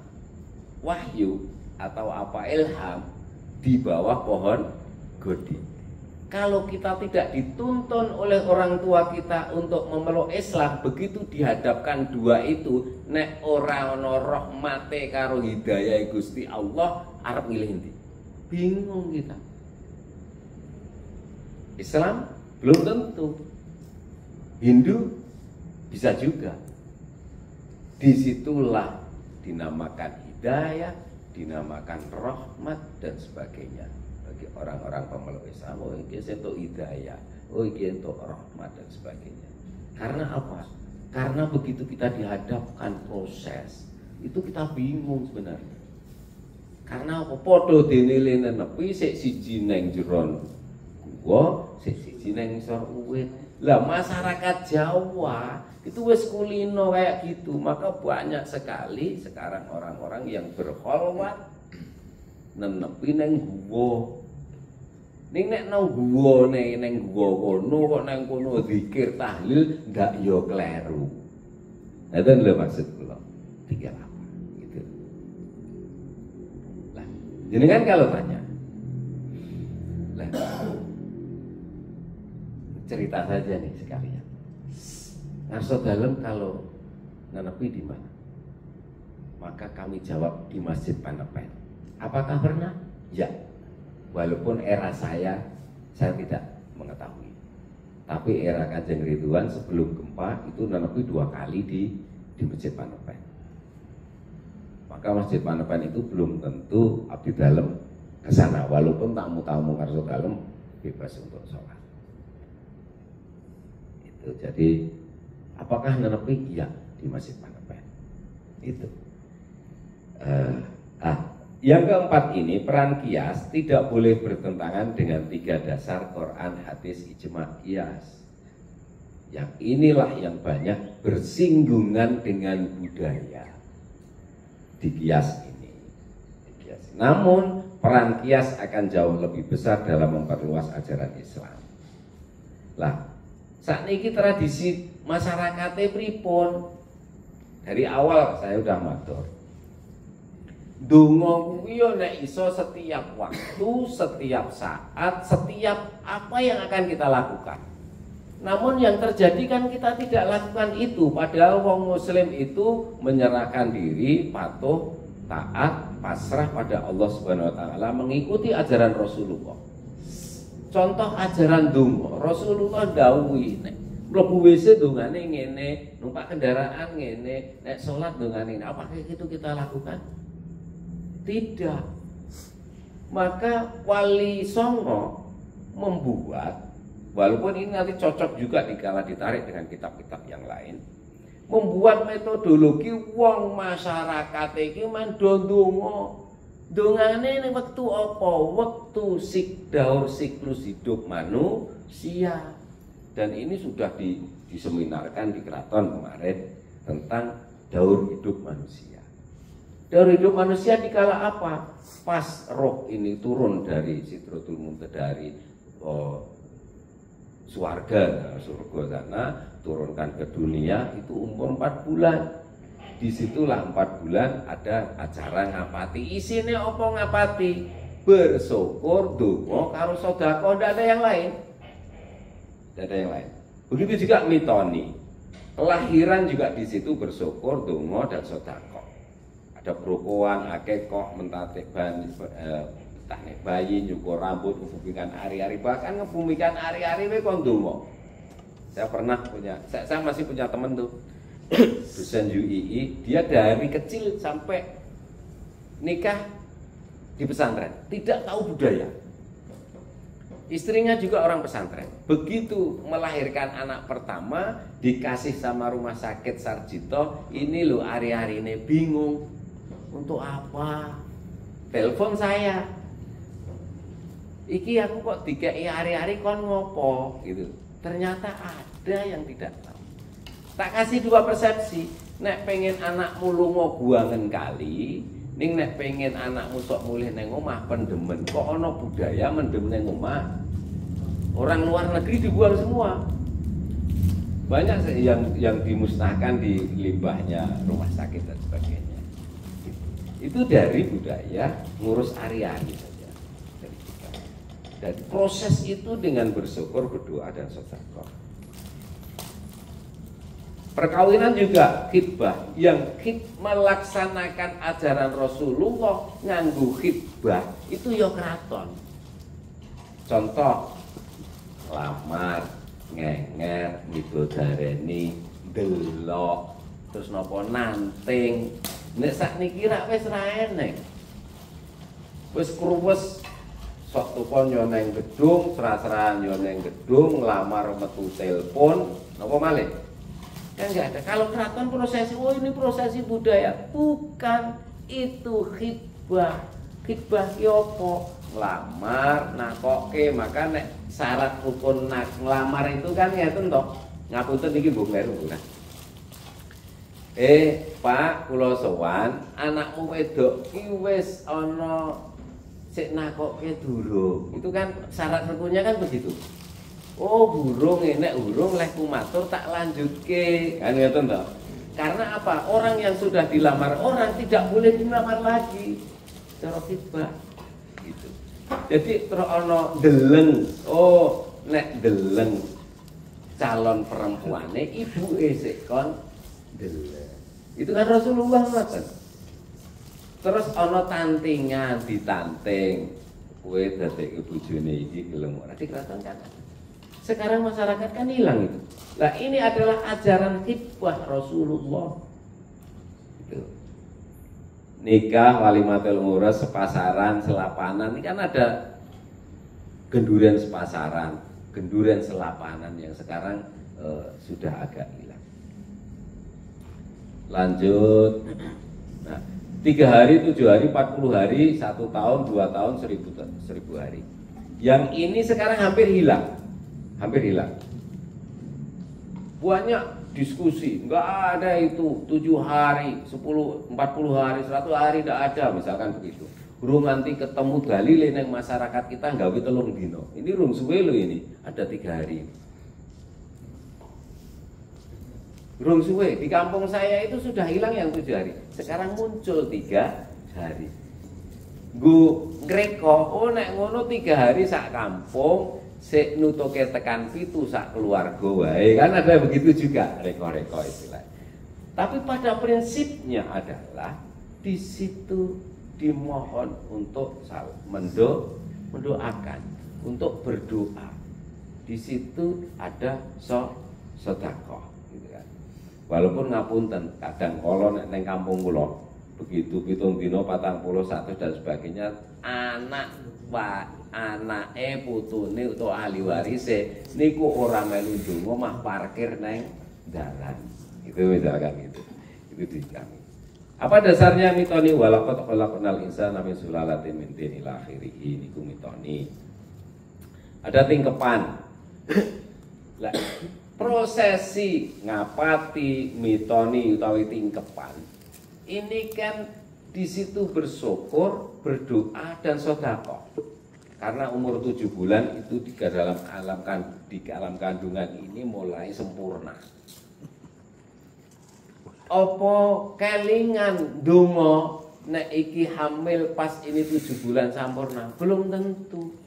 wahyu atau apa ilham di bawah pohon Bodhi. Kalau kita tidak dituntun oleh orang tua kita untuk memeluk Islam, begitu dihadapkan dua itu, nek ora ana rahmate karo hidayah Gusti Allah, arep milih ndi? Bingung kita. Islam belum tentu. Hindu bisa juga. Disitulah dinamakan hidayah, dinamakan rahmat dan sebagainya. Bagi orang-orang pemeluk Islam, oh ini untuk hidayah, oh ini untuk rahmat dan sebagainya. Karena apa? Karena begitu kita dihadapkan proses, itu kita bingung sebenarnya. Karena apa? Podo dinilai nepi sik siji neng jeron gua, sik siji neng isor uwit. Lah masyarakat Jawa itu wis kulino kayak gitu, maka banyak sekali sekarang orang-orang yang berkholwat nenepi neng gua. Ning nek nang guwa neng guwa kono kok nang kono zikir tahlil ndak yo kleru. Itu lho maksud kula. Tinggal apa gitu. Lah, jenengan kalau tanya. Lah, cerita saja nih sekalian. Ngarso dalem kalau nenepi di mana? Maka kami jawab di Masjid Panepen. Apakah pernah? Ya. Walaupun era saya tidak mengetahui. Tapi era Kanjeng Ridwan sebelum gempa itu nenepi 2 kali di Masjid Panepen. Maka Masjid Panepen itu belum tentu abdi dalem ke sana, walaupun tamu-tamu ngarso dalem bebas untuk sholat. Itu jadi apakah nenepi? Iya, di Masjid Panepen. Itu. Yang keempat ini, peran kias tidak boleh bertentangan dengan 3 dasar Quran, hadis, ijma, kias. Yang inilah yang banyak bersinggungan dengan budaya di kias ini. Namun peran kias akan jauh lebih besar dalam memperluas ajaran Islam. Lah, saat ini tradisi masyarakatnya pripun? Dari awal saya udah matur. Donga kuwi yo nek iso setiap waktu, setiap saat, setiap apa yang akan kita lakukan. Namun yang terjadi kan kita tidak lakukan itu, padahal wong muslim itu menyerahkan diri, patuh, taat, pasrah pada Allah Subhanahu wa taala, mengikuti ajaran Rasulullah. Contoh ajaran donga, Rasulullah dawuhi nek mlebu WC dongane ngene, numpak kendaraan ngene, nek salat dongane ngene. Apakah itu kita lakukan? Tidak. Maka Wali Songo membuat, walaupun ini nanti cocok juga dikala ditarik dengan kitab-kitab yang lain, membuat metodologi wong masyarakat iki mendondonga. Dongane ning wektu apa? Wektu daur siklus hidup manusia. Dan ini sudah diseminarkan di keraton kemarin tentang daur hidup manusia. Daur hidup manusia dikala apa? Pas roh ini turun dari Sidratul Muntaha, dari surga sana, turunkan ke dunia, itu umur 4 bulan. Disitulah 4 bulan ada acara ngapati. Isinya apa ngapati? Bersyukur, donga karo sedekah, tidak ada yang lain. Tidak ada yang lain. Begitu juga mitoni. Kelahiran juga di situ bersyukur, donga dan sedekah. Ada perukuhan, akekok, mentatik bayi, nyukur rambut, ngebumikan ari-ari, bahkan ngebumikan ari-ari kon donga. Saya pernah punya, saya masih punya teman tuh, dosen UII, dia dari kecil sampai nikah di pesantren, tidak tahu budaya. Istrinya juga orang pesantren. Begitu melahirkan anak pertama, dikasih sama rumah sakit Sarjito, ini loh ari-ari ini bingung. Untuk apa? Telepon saya. Iki aku kok dikei ari-ari kon ngopo gitu. Ternyata ada yang tidak tahu. Tak kasih 2 persepsi. Nek pengen anakmu lunga buangen kali, ning nek pengen anakmu sok mulih neng omah pendemen. Kok ono budaya mendem neng omah? Orang luar negeri dibuang semua. Banyak yang dimusnahkan di limbahnya rumah sakit dan sebagainya. Itu dari budaya ngurus ari-ari saja. Dan proses itu dengan bersyukur, berdoa dan sedekah. Perkawinan juga khitbah, yang melaksanakan ajaran Rasulullah nganggo khitbah itu ya kraton. Contoh, lamar, ngenger, midodareni, delok, terus nopo nanting. Nek sakniki rak wis ra eneng. Wis kruwes sok tukon yo neng gedung, serah-serahan yo neng gedung, lamar metu telepon, napa malih? Kan enggak ada. Kalau keraton prosesi, oh ini prosesi budaya, bukan, itu khitbah. Khitbah ki apa? Lamar, nakoke, maka nek syarat rukun ngelamar itu kan ngeten to. Ngapunten iki Bu Meru. Pak, kula sowan, anakmu wedok ki wis ana sik nakoke durung. Itu kan syarat rukunnya kan begitu. Oh, burung nek urung leh kumatur tak lanjutke. Kan ngoten to. Karena apa? Orang yang sudah dilamar orang tidak boleh dilamar lagi. Cara khitbah gitu. Jadi terus ana deleng. Oh, nek deleng calon perempuane ibuke sik kon deleng. Itu kan Rasulullah ngoten. Terus ana tantingan ditanting. Kowe dadekke bojone iki gelem ora dikeraton kan. Sekarang masyarakat kan hilang itu. Nah, ini adalah ajaran khitbah Rasulullah. Itu. Nikah, walimatul ngurus, sepasaran, selapanan, ini kan ada gendurian sepasaran, gendurian selapanan yang sekarang sudah agak hilang. lanjut. Nah, 3 hari, 7 hari, 40 hari, 1 tahun, 2 tahun, 1000 hari. Yang ini sekarang hampir hilang, banyak diskusi, nggak ada itu 7 hari, 10, 40 hari, 100 hari tidak ada, misalkan begitu. Burung nanti ketemu dalile neng masyarakat kita nggak telung dino. Ini rung suwe lo ini, ada 3 hari. Rung suwe di kampung saya itu sudah hilang yang 7 hari. Sekarang muncul 3 hari. Gu ngreko, oh nek ngono 3 hari sak kampung. Sik nutuke tekan pitu sak keluarga wae, kan ada begitu juga reko-reko istilah. Tapi pada prinsipnya adalah di situ dimohon untuk mendoakan, untuk berdoa. Di situ ada sedekah, gitu kan. Walaupun ngapunten, kadang kala nek ning kampung kula begitu 7 dina 41 dan sebagainya, anake putune utawa ahli warise niku ora melu ndonga mah parkir neng dalan. Itu misalkan gitu. Itu di kami. Apa dasarnya mitoni walaqad khalaqnal insana min sulalatin min tin ila akhirih niku mitoni. Ada tingkepan. Lah prosesi ngapati mitoni utawi tingkepan ini kan di situ bersyukur, berdoa dan sedekah. Karena umur 7 bulan itu di dalam kandungan ini mulai sempurna. Apa kelingan donga nek iki hamil pas ini 7 bulan sempurna? Belum tentu.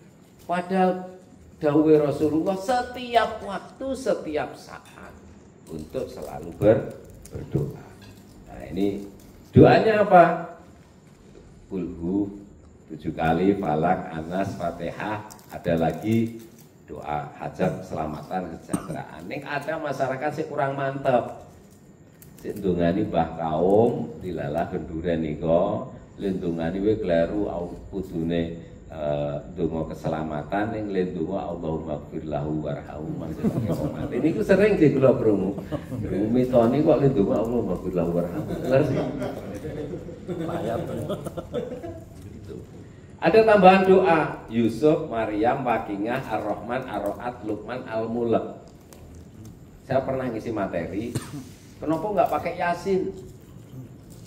Padahal dawuh Rasulullah setiap waktu, setiap saat untuk selalu berdoa. Nah, ini doanya apa? Kulhu 7 kali, Falak, Anas, Fatihah, ada lagi doa hajat, keselamatan, kesejahteraan. Ning ada masyarakat sih kurang mantep. Sik ndongani Mbah Kaum dilalah genduren nika, lindungani we kleru kudune donga keselamatan ning lindunga Allahumma ighfir lahu warhamhu maksudnya. Niku sering di kula krungu. Mitoni kok lindunga Allahumma ighfir lahu warhamhu. Ada tambahan doa Yusuf, Maryam, Wakingah, Ar-Rahman, Ar-Ro'at, Luqman, Al-Mulk. Saya pernah ngisi materi, kenapa nggak pakai Yasin?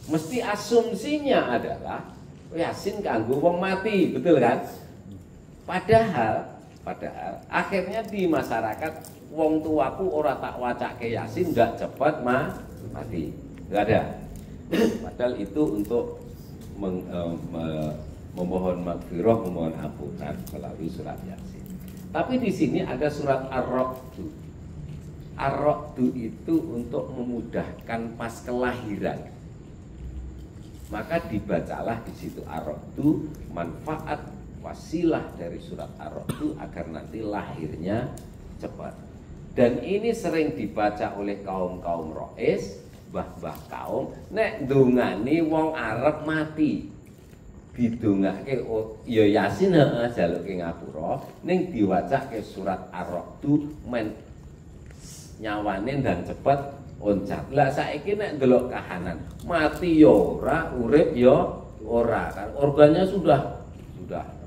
Mesti asumsinya adalah Yasin kanggo wong mati, betul kan? Padahal akhirnya di masyarakat wong tuaku ora tak wacake Yasin nggak cepat mati, nggak ada. Padahal itu untuk memohon maghfirah, memohon ampunan melalui surat Yasin. Tapi di sini ada surat Ar-Ra'd. Ar-Ra'd itu untuk memudahkan pas kelahiran. Maka dibacalah di situ Ar-Ra'd, manfaat wasilah dari surat Ar-Ra'd agar nanti lahirnya cepat. Dan ini sering dibaca oleh kaum-kaum rois, bah kaum nek ndongani wong arep mati. Didongake ya Yasin heeh jaluke ngapura ning diwacake surat Ar-Ra'd men nyawane dan cepet oncat. Lah saiki nek ndelok kahanan mati ya ora, urip ya ora kan organnya sudah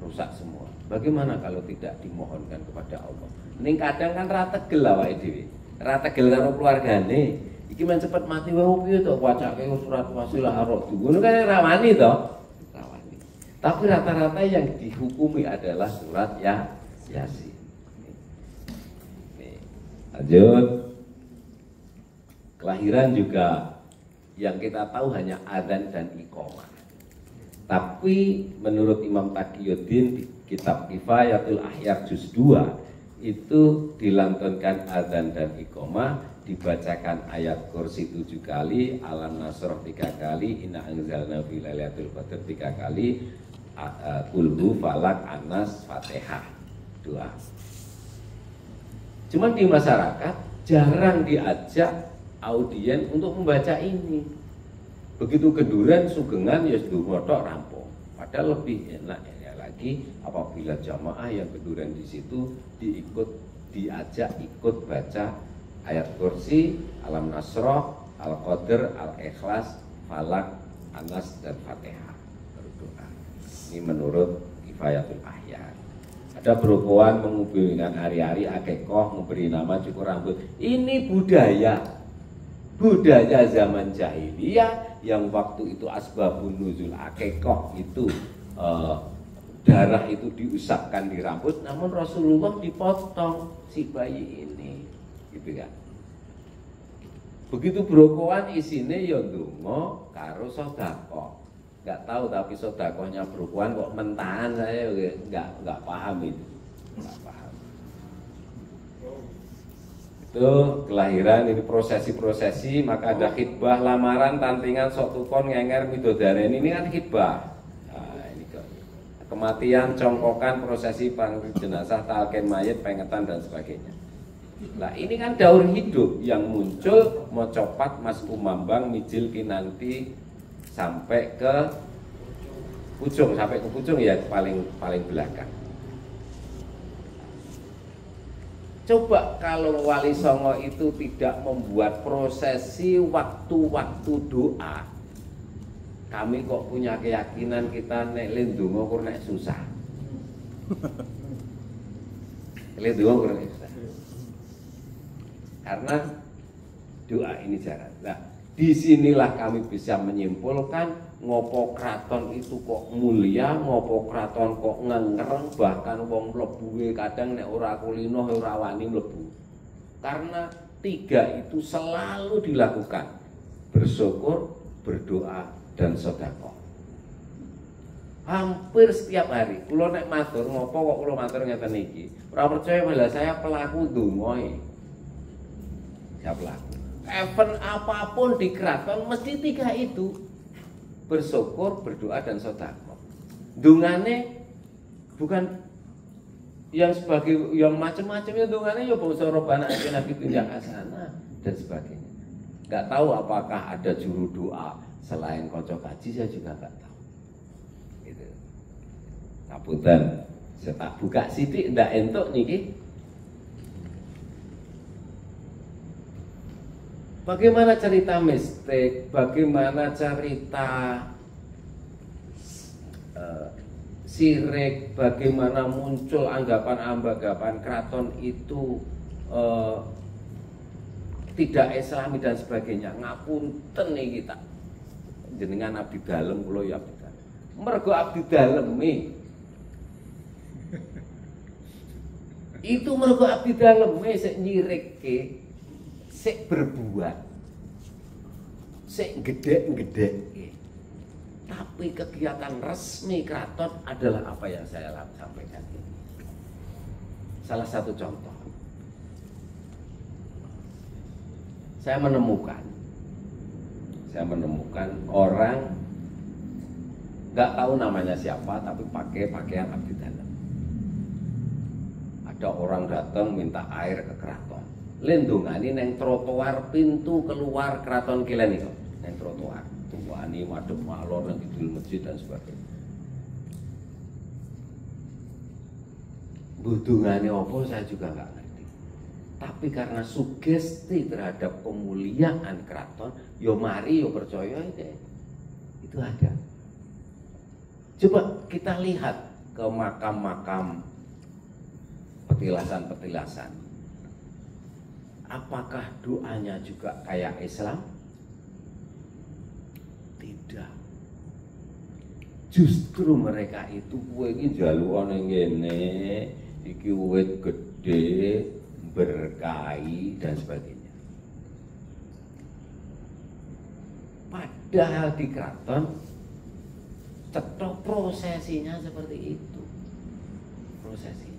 rusak semua. Bagaimana kalau tidak dimohonkan kepada Allah? Ning kadang kan ra tegel awake dhewe. Ra tegel karo keluargane. Iki men cepet mati wae piye to wacake surat wasilah Ar-Ra'd. Ngono kan ra wani to. Tapi rata-rata yang dihukumi adalah surat Yasin. Nih, lanjut. Kelahiran juga yang kita tahu hanya adzan dan iqamah. Tapi menurut Imam Taqiyuddin di kitab Kifayatul Ahyar juz 2 itu dilantunkan adzan dan iqamah, dibacakan ayat kursi 7 kali, Alam Nasrah 3 kali, Inna anzalna fi lailatul qadr 3 kali, Kulhu, Falak, Anas, Fatihah 2. Cuman di masyarakat jarang diajak audien untuk membaca ini. Begitu keduren sugengan ya sedurunge tok rampung. Padahal lebih enak lagi apabila jamaah yang keduren di situ diajak ikut baca ayat kursi, Alam Nasrah, Al-Qadr, Al-Ikhlas, Falak, Anas, dan Fatihah. Berdoa. Ini menurut Kifayatul Ahyan. Ada berobohan menghubungkan hari-hari akikoh, memberi nama, cukur rambut. Ini budaya zaman jahiliyah yang waktu itu asbabun nuzul akikoh itu darah itu diusapkan di rambut, namun Rasulullah dipotong si bayi ini, gitu kan. Begitu berokohan isinya ya ndonga karo sedekah. Nggak tahu tapi sedekahnya berokohan kok mentahan, saya nggak paham itu. Nggak paham. Itu kelahiran, ini prosesi-prosesi, maka ada khitbah, lamaran, tantingan, sok tukon, ngenger, midodaren, ini kan khitbah. Nah, ini kematian, congkokan, prosesi panggil jenazah, talqin mayit, pengetan dan sebagainya. Nah ini kan daur hidup yang muncul mocopat Mas Kumambang Mijil Kinanti sampai ke pucung, ya paling belakang. Coba kalau Wali Songo itu tidak membuat prosesi waktu-waktu doa, kami kok punya keyakinan kita nek lindungo kur nek susah. Lindungo kur nek susah. Karena doa ini jalan. Nah, disinilah kami bisa menyimpulkan ngopo kraton itu kok mulia, ngopo kraton kok ngengereng, bahkan wong mlebuhe kadang nek ora kulino ora wani mlebu. Karena tiga itu selalu dilakukan: bersyukur, berdoa, dan sedekah. Hampir setiap hari. Kula nek matur ngopo kok kula matur ngeten iki. Ora percaya malah saya pelaku donga. Pelaku. Event apapun di keraton mesti tiga itu: bersyukur, berdoa, dan sedekah. Dungane bukan yang sebagai yang macam-macamnya, dungane ya bangsa robana atina fitunya asana dan sebagainya. Nggak tahu apakah ada juru doa selain kocok kaji, saya juga nggak tahu. Gitu. Ngapunten, saya tak buka sidik ndak entuk niki. Bagaimana cerita mistik, bagaimana cerita sirik, bagaimana muncul anggapan-anggapan keraton itu tidak islami dan sebagainya. Ngapunten nih kita, jenengan abdi dalem, kula ya abdi dalem. Mergo abdi daleme itu mergo abdi daleme sik nyirikke, sik berbuat, sik gedek-gedek. Tapi kegiatan resmi keraton adalah apa yang saya sampaikan ini. Salah satu contoh, saya menemukan orang nggak tahu namanya siapa, tapi pakai pakaian abdi dalem. Ada orang datang minta air ke keraton. Lindungani neng trotoar pintu keluar keraton kilen itu, neng trotoar tuwani madhep malor nang kidul masjid dan sebagainya. Budungane apa saya juga nggak ngerti. Tapi karena sugesti terhadap pemuliaan keraton, yo mari yo percaya itu ada. Coba kita lihat ke makam-makam petilasan-petilasan. Apakah doanya juga kayak Islam? Tidak. Justru mereka itu kowe iki njalukane ngene, iki wit gede, berkahi dan sebagainya. Padahal di keraton cetok prosesinya seperti itu. Prosesinya.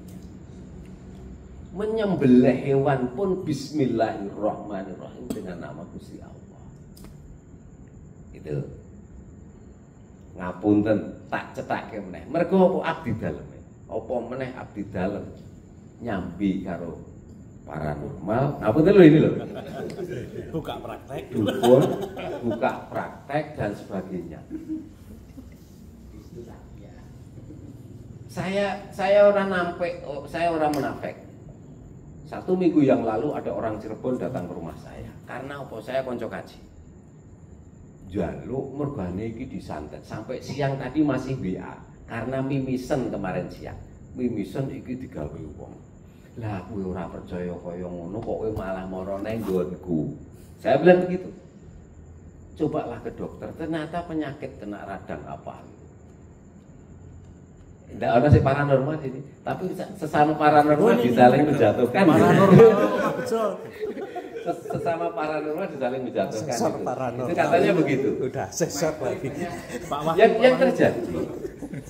Menyembelih hewan pun bismillahirrahmanirrahim dengan nama Gusti Allah. Itu ngapunten tak cetake meneh. Mergo apa abdi dalem. Apa meneh abdi dalem nyambi karo paranormal. Ngapunten lho ini lho. Buka praktek. Dukun, buka praktek dan sebagainya. Saya orang nampek, saya orang munafik. 1 minggu yang lalu ada orang Cirebon datang ke rumah saya. Karena apa? Saya konco kaji. jaluk mergane iki disantet sampai siang tadi masih WA karena mimisen kemarin siang. Mimisen iki digawe wong. Lah kowe ora percaya kaya ngono kok kowe malah mara nang nggonku. Saya bilang begitu. Cobalah ke dokter, ternyata penyakit kena radang apa. Tidak ada sih paranormal ini, tapi sesama paranormal disaling menjatuhkan. Paranormal, betul. Sesama paranormal disaling menjatuhkan. Itu katanya begitu. Udah sesat lagi. Pak Wahyu. Yang terjadi,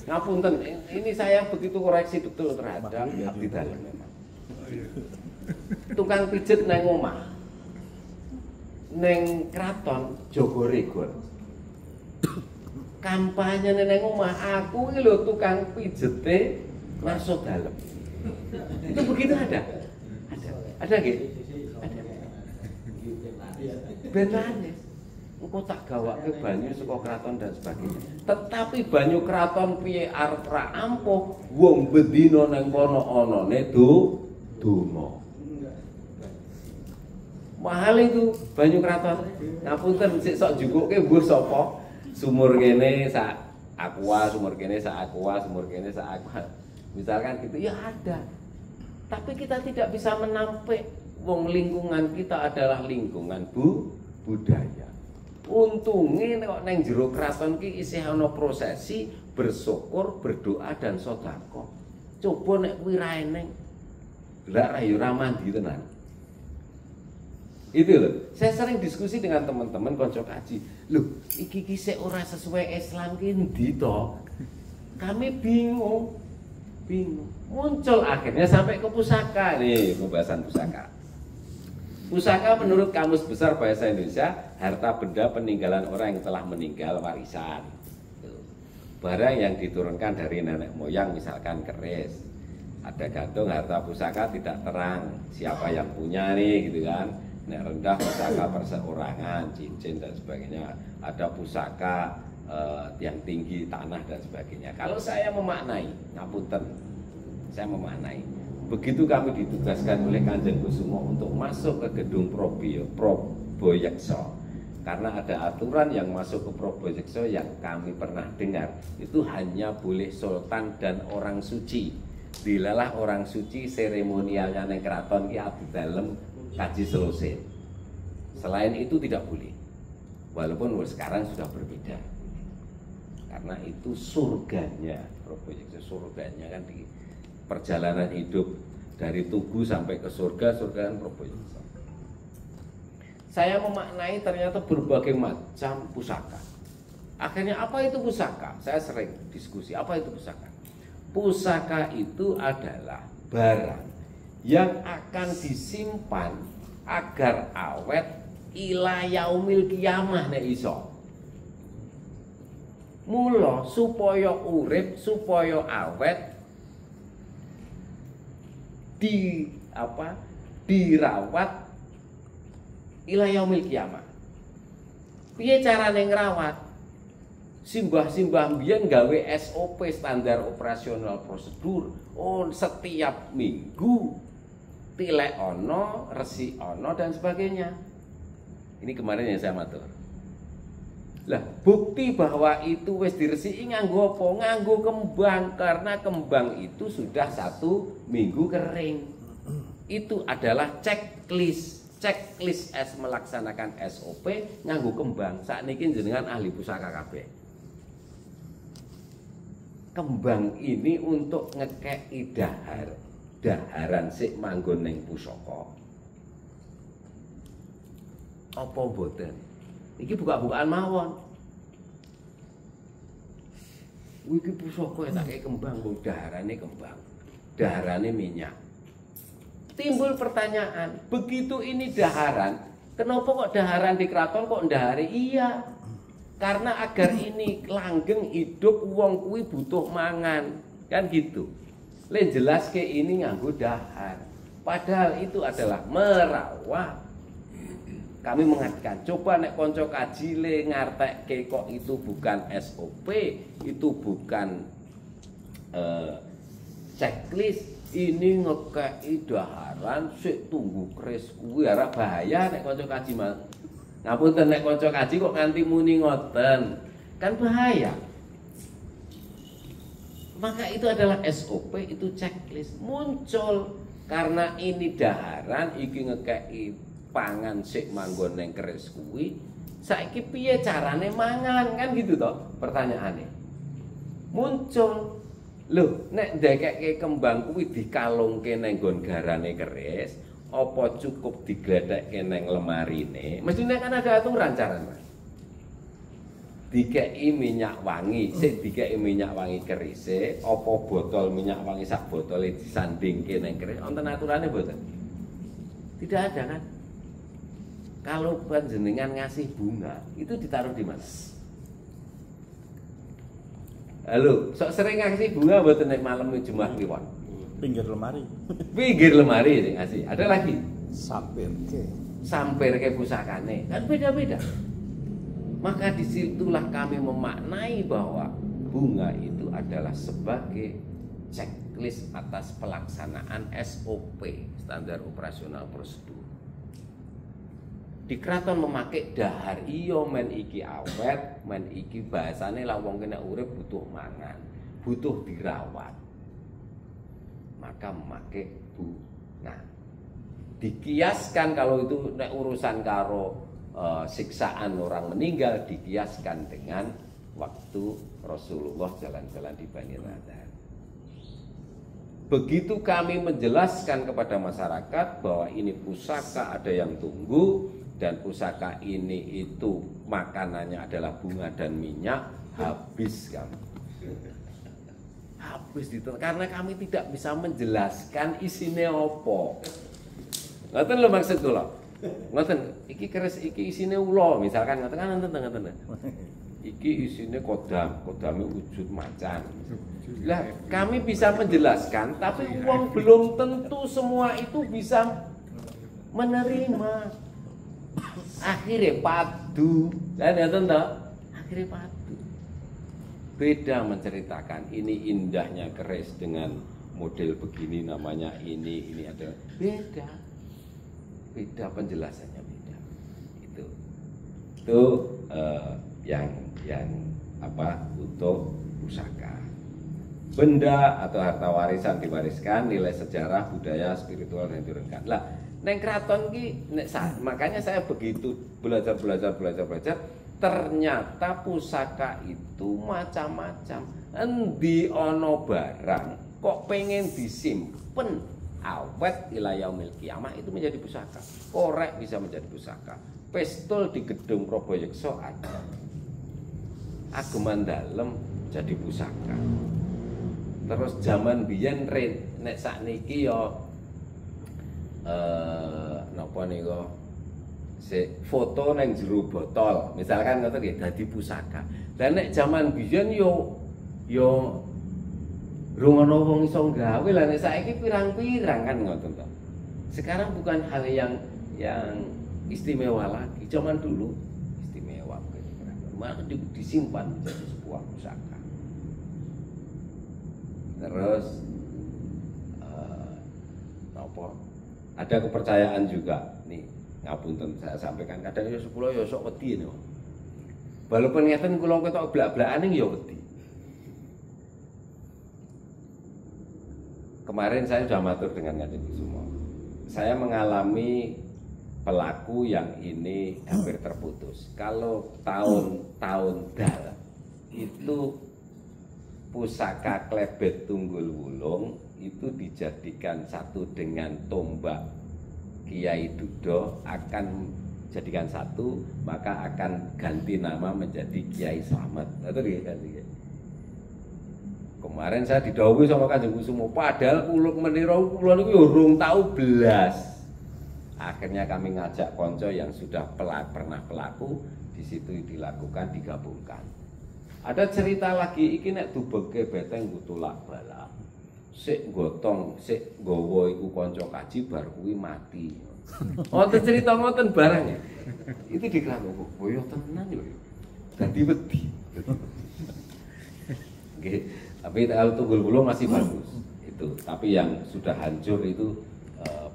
ngapunten, ini saya begitu koreksi betul terhadap abdi dalam memang. Tukang pijet neng omah, neng kraton Jogoregon. Kampanye neng omah, aku ini lho tukang pijete masuk dalam. Itu begitu ada gitu? Ada. Benane, engko tak gawake banyu saka kraton dan sebagainya. Tetapi banyu kraton piye arep ra ampuh, wong bedina nang kono anane donga. Mahal itu banyu kraton. Ngapunten sik sok jukuke mbuh sapa? Sumur kene sak aqua, sumur kene sak aqua, sumur kene sak aqua. Misalkan gitu ya ada. Tapi kita tidak bisa menampik wong lingkungan kita adalah lingkungan budaya. Untungnya kok neng jero kraton ki isih ana prosesi bersyukur, berdoa dan sedekah. Coba nek kuwi ra eneng. Lah ra yo ra mandi tenan. Itu loh, saya sering diskusi dengan teman-teman konco kaji. Loh, iki sik ora sesuai Islam ki ndi to? Kami bingung. Muncul akhirnya sampai ke pusaka nih, pembahasan pusaka. Pusaka menurut Kamus Besar Bahasa Indonesia, harta benda peninggalan orang yang telah meninggal warisan. Barang yang diturunkan dari nenek moyang, misalkan keris. Ada gantung harta pusaka tidak terang siapa yang punya nih gitu kan. Nek rendah pusaka perseorangan, cincin dan sebagainya. Ada pusaka yang tinggi, tanah dan sebagainya. Kalau saya memaknai, ngapunten, saya memaknai. Begitu kami ditugaskan oleh Kanjeng Kusumo untuk masuk ke gedung Proboyekso, karena ada aturan yang masuk ke Proboyekso yang kami pernah dengar, itu hanya boleh sultan dan orang suci. Dilalah orang suci seremonialnya neng keraton ki abdi dalem kaji selesai. Selain itu tidak boleh. Walaupun sekarang sudah berbeda. Karena itu surganya, Proboyekso surganya kan di perjalanan hidup dari Tugu sampai ke surga kan Proboyekso. Saya memaknai ternyata berbagai macam pusaka. Akhirnya apa itu pusaka? Saya sering diskusi, apa itu pusaka? Pusaka itu adalah barang yang akan disimpan agar awet ila yaumil kiamah nek iso. Mula supaya urip, supaya awet dirawat ila yaumil kiamah. Piye carane ngrawat? Simbah-simbah mbiyen gawe SOP standar operasional prosedur. Oh, setiap minggu tilek ono, resi ono dan sebagainya. Ini kemarin yang saya matur. Lah, bukti bahwa itu wis diresiki nganggo apa? Nganggo kembang, karena kembang itu sudah 1 minggu kering. Itu adalah checklist melaksanakan SOP nganggo kembang. Sakniki jenengan ahli pusaka kabeh. Kembang ini untuk ngekeki daharan sik manggon ning pusaka. Apa mboten? Iki buka-bukaan mawon. Iki pusaka tak kei kembang, kok daharane kembang. Daharane minyak. Timbul pertanyaan, begitu ini daharan, kenapa kok daharan di keraton kok ndahare? Iya. Karena agar ini langgeng hidup wong kuwi butuh mangan, kan gitu. Le jelas ke ini nganggo dahar. Padahal itu adalah merawat. Kami mengatakan, coba nek konco kaji le ngartekke kok itu bukan SOP, itu bukan checklist, ini ngekeki daharan sik tunggu keris kuwi ora bahaya nek konco kaji Ngapunten nek kanca kaji kok nganti muni ngoten. Kan bahaya. Maka itu adalah SOP, itu checklist muncul karena ini daharan iki ngekeki pangan sik manggon ning keris kuwi. Saiki piye carane mangan kan gitu toh pertanyaane. Muncul. Loh, nek ndekeke kembang kuwi dikalungke ning nggon garane keris, apa cukup diglethekke ning lemarine? Mestine kan ada aturan carane. Dikei minyak wangi, sik dikei minyak wangi kerise, apa botol minyak wangi sak botole disandingke ning keris, wonten aturane mboten? Tidak ada kan? Kalau panjenengan ngasih bunga, itu ditaruh di mana? Halo, sok sering ngasih bunga mboten nek malam Jumat kliwon? Pinggir lemari. Pinggir lemari sing ngasih. Ada lagi? Sampir ke pusakane. Kan beda-beda. Maka disitulah kami memaknai bahwa bunga itu adalah sebagai checklist atas pelaksanaan SOP, standar operasional prosedur. Di keraton memakai dahar iyo men iki awet, men iki bahasane lah wong kena urip butuh mangan, butuh dirawat. Maka memakai bunga. Dikiaskan kalau itu nek urusan karo siksaan orang meninggal dikiaskan dengan waktu Rasulullah jalan-jalan di Bani Radan. Begitu kami menjelaskan kepada masyarakat bahwa ini pusaka ada yang tunggu dan pusaka ini itu makanannya adalah bunga dan minyak, habis kami. Habis itu karena kami tidak bisa menjelaskan isinya apa. Ngoten lho maksud kula. Ngoten, iki keris iki isine ula, misalkan ngoten kan ngoten. Iki isine kodame wujud macan. Lah, kami bisa menjelaskan, tapi uang belum tentu semua itu bisa menerima. Akhirnya padu. Lah ngoten to? Akhirnya padu. Beda menceritakan ini indahnya keris dengan model begini namanya ini ada. Beda penjelasannya beda. Itu yang apa untuk pusaka. Benda atau harta warisan diwariskan, nilai sejarah, budaya, spiritual yang diturunkan. Lah, neng keraton ki makanya saya begitu belajar, ternyata pusaka itu macam-macam. Endi ono barang kok pengen disimpen awet ila yaumil kiamah itu menjadi pusaka. Korek bisa menjadi pusaka. Pistol di gedung Proboyekso ada. Ageman dalem jadi pusaka. Terus zaman biyen nek sakniki ya napa niku foto neng jero botol. Misalkan ngoten nggih dadi pusaka. Lah nek zaman biyen yo rungono wong iso gawe lah nek saiki pirang-pirang kan ngoten to. Sekarang bukan hal yang istimewa lagi. Zaman dulu istimewa maka disimpan menjadi sebuah pusaka. Terus ada kepercayaan juga nih ngapunten saya sampaikan kadang ya 10 ya sok wedi niku. Walaupun ngeten kula ketok blak-blakane ya wedi. Kemarin saya sudah matur dengan Kanjeng Kusumo. Saya mengalami pelaku yang ini hampir terputus. Kalau tahun-tahun dal itu pusaka klebet tunggul wulung itu dijadikan satu dengan tombak Kiai Dudo akan jadikan satu, maka akan ganti nama menjadi Kiai Slamet. Itu ganti. Kemarin saya didhawuhi sama Kanjeng Kusumo, padahal kula niku ya urung tau belas. Akhirnya kami ngajak konco yang sudah pernah pelaku, di situ dilakukan, digabungkan. Ada cerita lagi iki nek dubeke beteng ngutulak balak. Sik gotong, sik nggawa iku kanca kaji bar kuwi mati. Wonten cerita ngoten barang ya. Itu dikira kok boyo tenan yo. Dadi wedi. Nggih, tapi kalau tunggul wulung masih bagus. Itu, tapi yang sudah hancur itu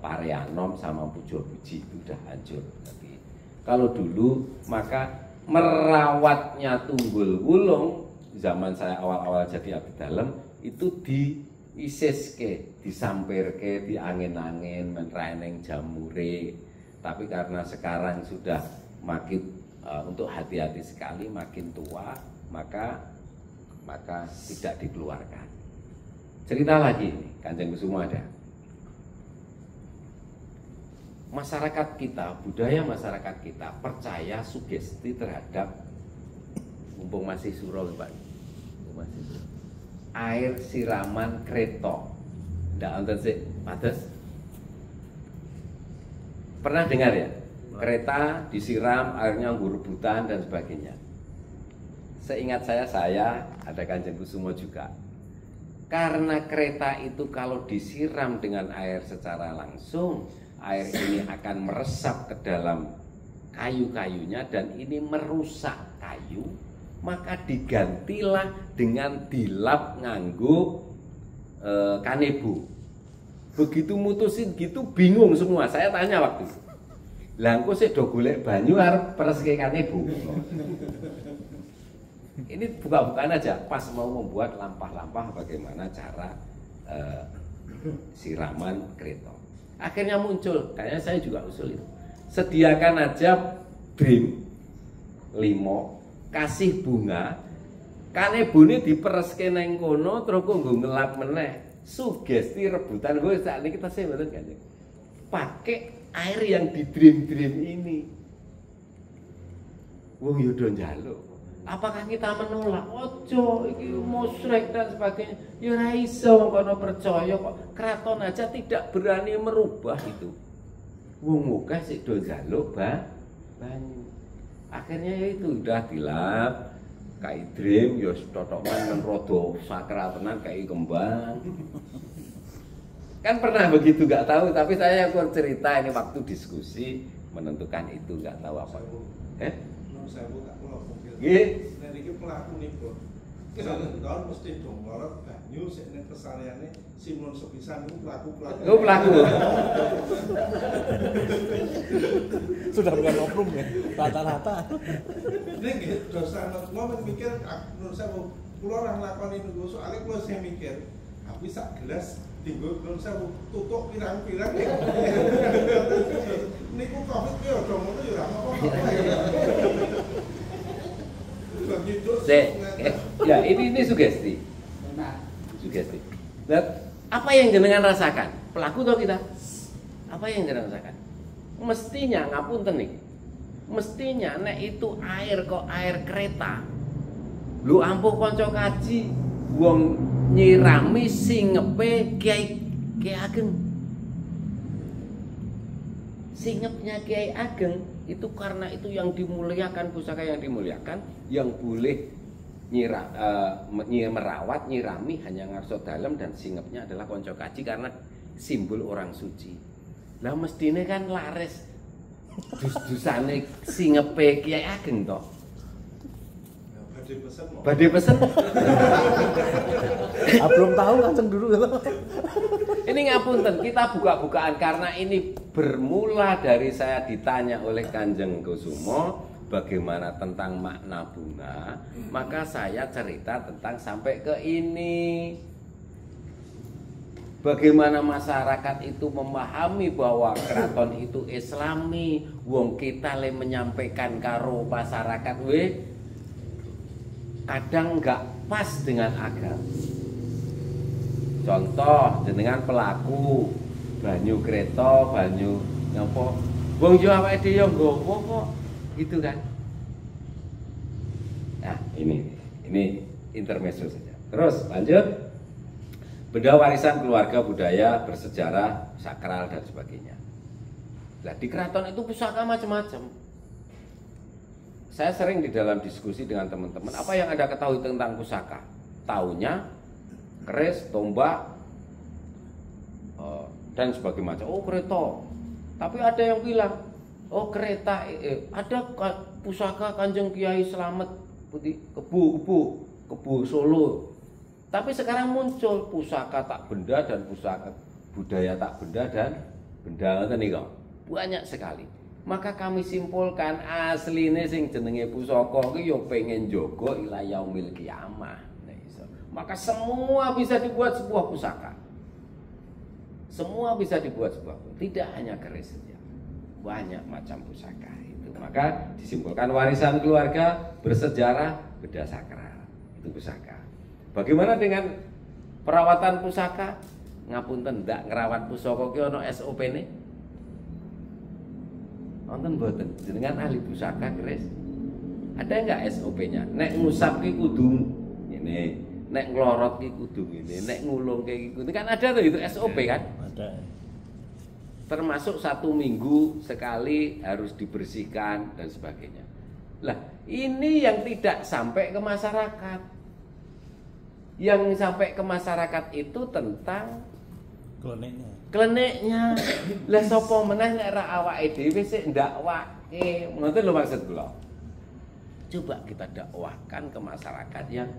Pareanom sama Pujo Puji itu sudah hancur. Tapi Kalau dulu maka merawatnya Tunggul Wulung zaman saya awal-awal jadi abdi dalam itu diisiske, disampirke, diangin-angin, menreneng jamure. Tapi karena sekarang sudah makin untuk hati-hati sekali, makin tua, maka tidak dikeluarkan. Cerita lagi nih, Kanjeng Kusuma ada. Masyarakat kita, budaya masyarakat kita percaya sugesti terhadap mumpung masih suro Pak. Air siraman kereta. Ndak wonten sik, pados. Pernah dengar ya? Kereta disiram, airnya rebutan dan sebagainya. Seingat saya ada Kanjeng Kusuma juga. Karena kereta itu kalau disiram dengan air secara langsung, air ini akan meresap ke dalam kayu-kayunya dan ini merusak kayu, maka digantilah dengan dilap nganggo kanebo. Begitu mutusin gitu bingung semua. Saya tanya waktu itu. Lah engko sik do golek banyu arep pereske kanebo. Ini buka-bukaan aja pas mau membuat lampah-lampah bagaimana cara siraman kereta. Akhirnya muncul, kayaknya saya juga usul itu. Sediakan aja brim 5, kasih bunga, kanebone dipereske nang kono terus nggo ngelap meneh. Sugesti rebutan gue saat ini kita sih betul kan? Pakai air yang di dream ini. Wong yodo njaluk. Apakah kita menolak? Ojo, iki musyrik dan sebagainya. Ya ora iso kono percaya kok. Keraton aja tidak berani merubah itu. Wong akeh sik do njaluk banyu. Akhirnya ya itu udah dilap. Kai dream ya totokan men rada sakral tenan kai kembang. Kan pernah begitu nggak tahu, tapi saya kurang cerita ini waktu diskusi menentukan itu nggak tahu apa. Saya buka pulau mobil. Nggih. Nek iki pelaku niku. Tahun mesti dong lorot banyu sik nek kesaleane Simon sepisan niku pelaku. Oh, pelaku. Sudah bukan oknum ya, rata-rata. Nek nggih dosa momen mikir menurut saya kula ora nglakoni niku soalnya kula sing mikir aku sak gelas tinggal menurut saya tutuk pirang-pirang niku Covid ki ojo ngono ya ora apa-apa. Ya ini sugesti. Sugesti. Dan apa yang jenengan rasakan? Pelaku atau kita? Apa yang jenengan rasakan? Mestinya ngapunten nih. Mestinya nek itu air kok air kereta. Lu ampuh kanca kaji wong nyirami singepe Kiai Ageng. Singepnya Kiai Ageng itu karena itu yang dimuliakan, pusaka yang dimuliakan, yang boleh merawat, nyirami hanya ngarso dalem dan singepnya adalah konco kaji karena simbol orang suci. Lah mestine kan laris dus-dusane singepe Kiai Ageng toh. Badhe pesen. Belum tahu langsung dulu. Ini ngapunten, kita buka-bukaan karena ini bermula dari saya ditanya oleh Kanjeng Kusuma bagaimana tentang makna bunga, maka saya cerita tentang sampai ke ini. Bagaimana masyarakat itu memahami bahwa keraton itu Islami, wong kita le menyampaikan karo masyarakat kadang enggak pas dengan agama. Contoh jenengan pelaku banyu kereta, banyu nyapa. Wong yo awake dhewe yo nggowo kok. Gitu kan. Nah, ini intermezzo saja. Terus lanjut. Benda warisan keluarga budaya bersejarah sakral dan sebagainya. Nah, di keraton itu pusaka macam-macam. Saya sering di dalam diskusi dengan teman-teman, apa yang Anda ketahui tentang pusaka? Taunya keris, tombak, dan sebagainya. Oh kereta. Tapi ada yang bilang, oh kereta, ada pusaka Kanjeng Kiai Slamet putih kebu Solo. Tapi sekarang muncul pusaka tak benda dan pusaka budaya tak benda dan benda nih kok banyak sekali. Maka kami simpulkan asline sing jenenge pusaka kuwi ya pengen jaga ila yaumil kiamah. Maka semua bisa dibuat sebuah pusaka. Semua bisa dibuat sebuah pusaka, tidak hanya keris saja. Banyak macam pusaka itu. Maka disimpulkan warisan keluarga bersejarah benda sakral. Itu pusaka. Bagaimana dengan perawatan pusaka? Ngapunten ndak ngerawat pusaka ki ana SOP-ne? Wonten mboten? Jenengan ahli pusaka keris. Ada enggak SOP-nya? Nek ngusap ki kudu ngene, nek nglorot ki kudu ngene, nek ngulung ki kudu. Kan ada tuh itu SOP kan? Ada. Termasuk 1 minggu sekali harus dibersihkan dan sebagainya. Lah, ini yang tidak sampai ke masyarakat. Yang sampai ke masyarakat itu tentang kleniknya. Lah sapa meneh nek ra awake dhewe sik ndakwake. Ngoten lho maksud kula. Coba kita dakwahkan ke masyarakat yang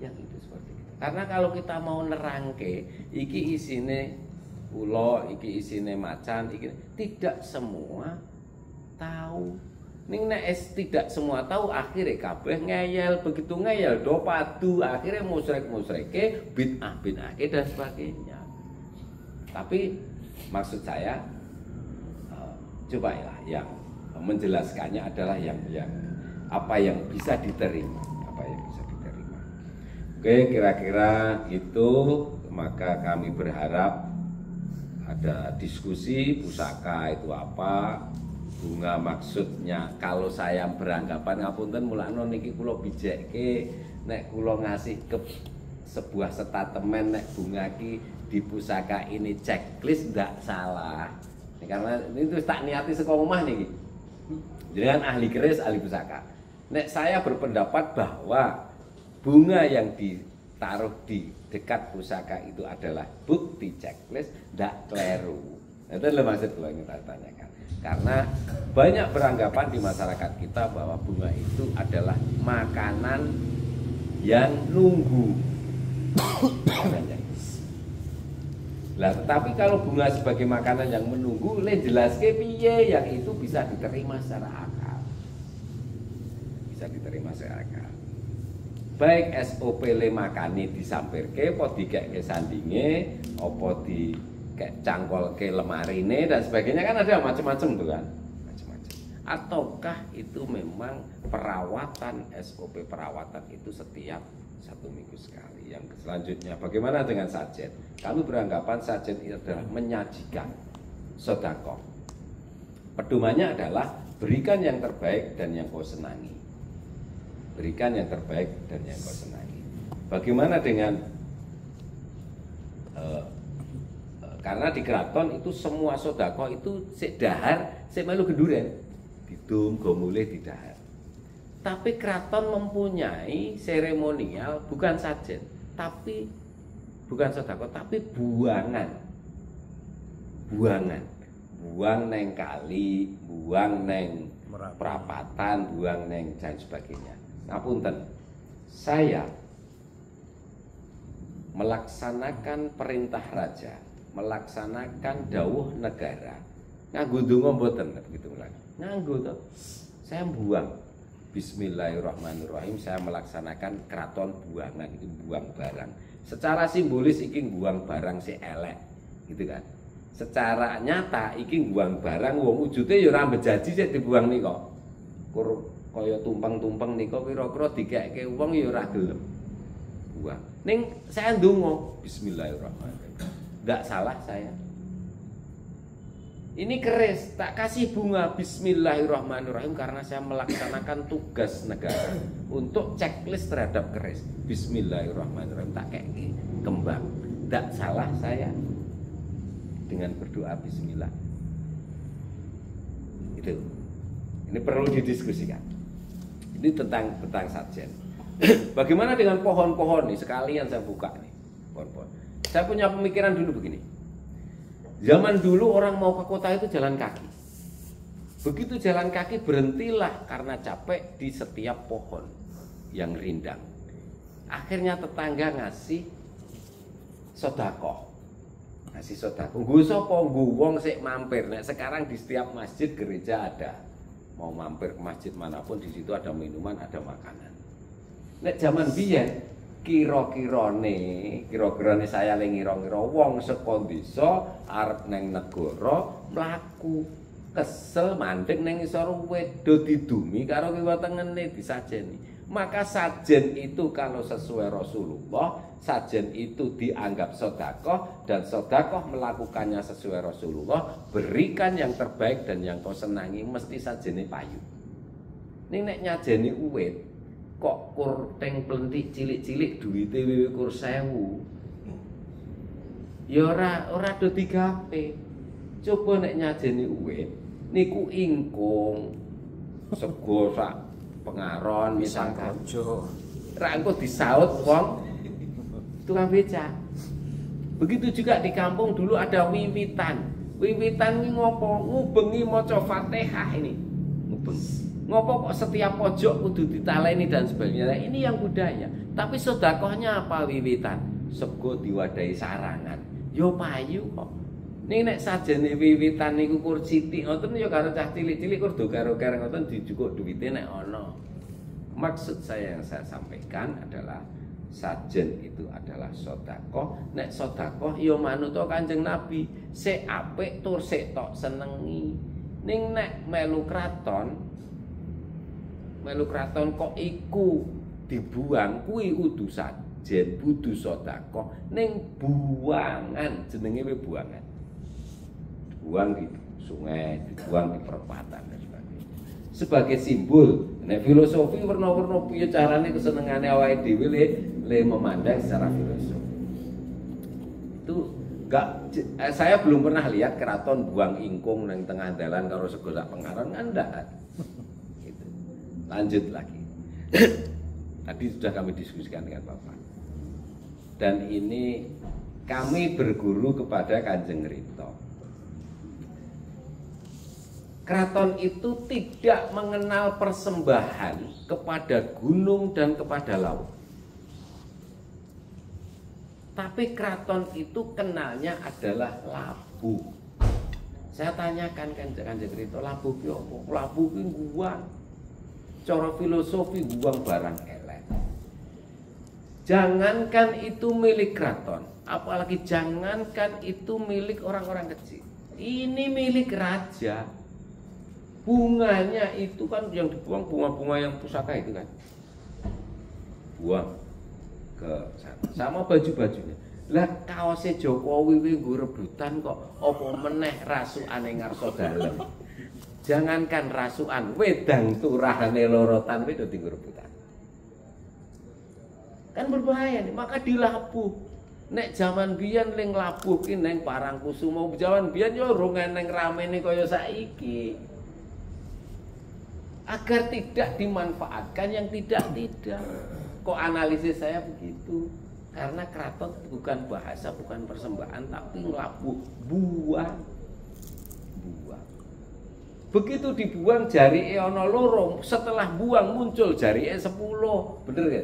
itu seperti itu. Karena kalau kita mau nerangke iki isine ulo, iki isine macan, iki tidak semua tahu. Ning nek tidak semua tahu akhirnya kabeh ngeyel, begitu ngeyel do padu akhirnya musyrik-musyrike, bid'ah-bid'ah dan sebagainya. Tapi maksud saya cobalah yang menjelaskannya adalah yang apa yang bisa diterima, apa yang bisa diterima. Oke, kira-kira itu. Maka kami berharap ada diskusi pusaka itu apa, bunga maksudnya. Kalau saya beranggapan ngapunten mulakno niki kula bijekke nek kula ngasih ke sebuah statement nek bunga ki di pusaka ini checklist ndak salah. Karena ini tuh tak niati saka omah niki. Jenengan ahli keris, ahli pusaka. Nek saya berpendapat bahwa bunga yang ditaruh di dekat pusaka itu adalah bukti checklist, ndak kleru. Itu adalah maksud kula yang kita tanyakan. Karena banyak beranggapan di masyarakat kita bahwa bunga itu adalah makanan yang nunggu. Lah, tetapi kalau bunga sebagai makanan yang menunggu, le jelaske piye yang itu bisa diterima secara akal. Bisa diterima secara akal. Baik SOP le makane disampirke, apa dikekke sandinge, apa dikek cangkolke lemarine dan sebagainya, kan ada macam-macam tuh kan. Macam-macam. Ataukah itu memang perawatan, SOP perawatan itu setiap 1 minggu sekali. Yang selanjutnya bagaimana dengan sajen? Kami beranggapan sajen itu adalah menyajikan sedekah. Pedomannya adalah berikan yang terbaik dan yang kau senangi. Berikan yang terbaik dan yang kau senangi. Bagaimana dengan karena di keraton itu semua sedekah itu sik dahar, sik melu genduren. Didum go mulih didahar. Tapi keraton mempunyai seremonial bukan sajen, tapi bukan sedekah, tapi buangan. Buang neng kali, buang neng perapatan, buang neng dan sebagainya. Ngapunten, saya melaksanakan perintah raja, melaksanakan dawuh negara. Nganggo donga mboten begitu lagi. Nganggo to. Saya buang. Bismillahirrahmanirrahim, saya melaksanakan keraton buangan, itu buang barang. Secara simbolis iki buang barang si elek, gitu kan. Secara nyata iki buang barang wong wujude ya ora bejaji sik dibuang nika. Kaya tumpeng-tumpeng nika kira-kira dikekke wong ya ora gelem. Buang. Ning saya ndonga bismillahirrahmanirrahim. Enggak salah saya. Ini keris tak kasih bunga bismillahirrahmanirrahim karena saya melaksanakan tugas negara untuk checklist terhadap keris. Bismillahirrahmanirrahim tak keki kembang. Enggak salah saya dengan berdoa bismillah. Itu. Ini perlu didiskusikan. Ini tentang sajen. Bagaimana dengan pohon-pohon nih? Sekalian saya buka nih pohon-pohon. Saya punya pemikiran dulu begini. Zaman dulu orang mau ke kota itu jalan kaki. Begitu jalan kaki berhentilah karena capek di setiap pohon yang rindang. Akhirnya tetangga ngasih sedekah. ngasih sedekah. Nggo sapa? Nggo wong sik mampir. Nek sekarang di setiap masjid gereja ada. Mau mampir ke masjid manapun di situ ada minuman, ada makanan. Nek zaman biyen kira-kirane saya le ngira-ngira wong saka desa arep nang negara mlaku kesel mandeg nang isor wit do didumi karo kiwa tengene disajeni. Maka sajen itu kalau sesuai Rasulullah, sajen itu dianggap sedekah dan sedekah melakukannya sesuai Rasulullah, berikan yang terbaik dan yang kau senangi mesti sajene payu. Ning nek nyajeni uwit kok kur teng plentik cilik-cilik duwite wiwi kur 1000. Ya ora do digawe. Coba nek nyajeni uwit niku ingkung sego sak pengaron misalkan. Ra engko disaut wong tukang becak. Begitu juga di kampung dulu ada wiwitan. Wiwitan ini ngopo? Ngubengi maca Fatihah ini. Ngubengi. Ngopo kok setiap pojok kudu ditaleni dan sebagainya. Ini yang budaya. Tapi sedekahnya apa wiwitan? Sego diwadahi sarangan. Yo payu kok. Ning nek sajene wiwitan niku kur sithik ngoten ya karo cah cilik-cilik kur do karo-karo ngoten dijukuk duwite nek ana. Maksud saya yang saya sampaikan adalah sajen itu adalah sedekah. Nek sedekah ya manut Kanjeng Nabi, sik apik tur sik tok senengi. Ning nek melu kraton kok iku dibuang kuwi udu sajen, kudu sedekah. Ning buangan jenenge buangan. Dibuang di sungai, dibuang di perempatan dan sebagainya. Sebagai simbol, nek filosofi warna-warna piye carane kesenengane awake dhewe le memandang secara filosofi. Itu saya belum pernah lihat keraton buang ingkung nang tengah dalan karo sego sak pengaron kan ndak. Gitu. Lanjut lagi. Tadi sudah kami diskusikan dengan Bapak. Dan ini kami berguru kepada Kanjeng Rito. Keraton itu tidak mengenal persembahan kepada gunung dan kepada laut. Tapi keraton itu kenalnya adalah labuh. Saya tanyakan Kanjeng Rito, labuh ki apa? Labuh ki guang. Cara filosofi guang barang elek. Jangankan itu milik keraton, apalagi jangankan itu milik orang-orang kecil. Ini milik raja. Bunganya itu kan yang dibuang bunga-bunga yang pusaka itu kan. Buang ke sana. Sama baju-bajunya. Lah kaose Jokowi kuwi nggo rebutan kok apa meneh rasukane ngarsa dalem. Jangankan rasukan, wedang turahane lorotan kuwi do dienggo rebutan. Kan berbahaya nih, maka dilabuh. Nek zaman biyen ling labuh ki ning Parangkusumo, zaman biyen yo ora ngeneng ramene kaya saiki. Agar tidak dimanfaatkan yang tidak. Kok analisis saya begitu? Karena keraton bukan bahasa, bukan persembahan, tapi ngelabuh, buang. Begitu dibuang jari ono loro, setelah buang muncul jari 10, bener ya?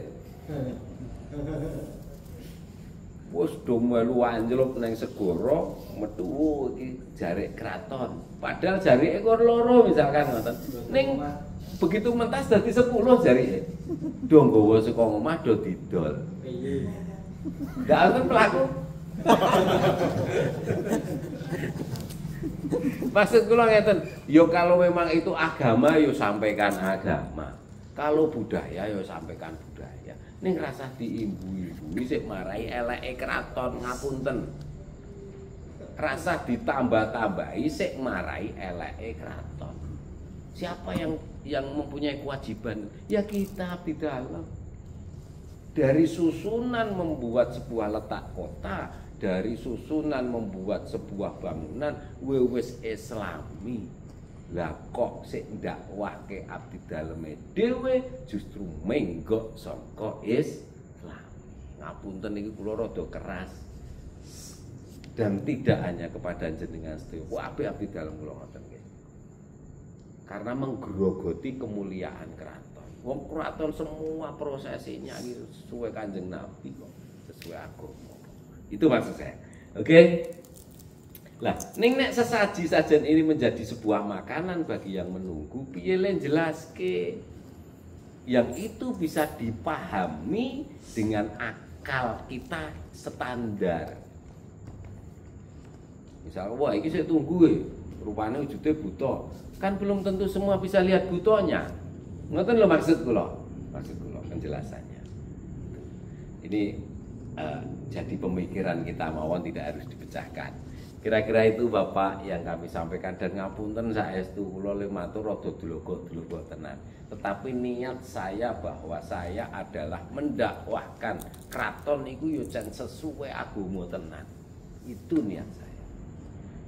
Wes do melu anjlok nang segara metu iki jari keraton. Padahal jari ekor loro misalkan ngoten. Ning begitu mentas dadi 10 jari. Do nggawa saka omah do didol. Ndak ana pelaku. Maksud kula ngeten, yo kalau memang itu agama yo sampaikan agama. Kalau budaya yo sampaikan budaya. Ning rasah diimbu-imbui sik marai eleke keraton ngapunten. Rasah ditambah-tambahi sik marai eleke keraton. Siapa yang mempunyai kewajiban? Ya kita di dalam. Dari susunan membuat sebuah letak kota, dari susunan membuat sebuah bangunan wis islami. Lah kok sik ndakwahke abdi daleme dhewe justru menggok saka Islam. Ngapunten iki kula rada keras. Dan tidak hanya kepada jenengan sedaya. Wah, abdi dalem kula ngoten nggih. Karena menggerogoti kemuliaan keraton. Wong keraton semua prosesnya iki sesuai Kanjeng Nabi kok, sesuai agama. Itu maksud saya. Oke. Lah, ning nek sesaji sajen ini menjadi sebuah makanan bagi yang menunggu, piye le jelaske? Yang itu bisa dipahami dengan akal kita standar. Misalnya, wah ini saya tunggu rupanya wujudnya buta. Kan belum tentu semua bisa lihat butonya. Ngoten lho maksud kula penjelasannya. Ini jadi pemikiran kita mawon tidak harus dipecahkan. Kira-kira itu Bapak yang kami sampaikan, dan ngapunten saestu kula le matur rada dlogo-dlogo tenan. Tetapi niat saya bahwa saya adalah mendakwahkan kraton niku yo jan sesuai agama tenan. Itu niat saya.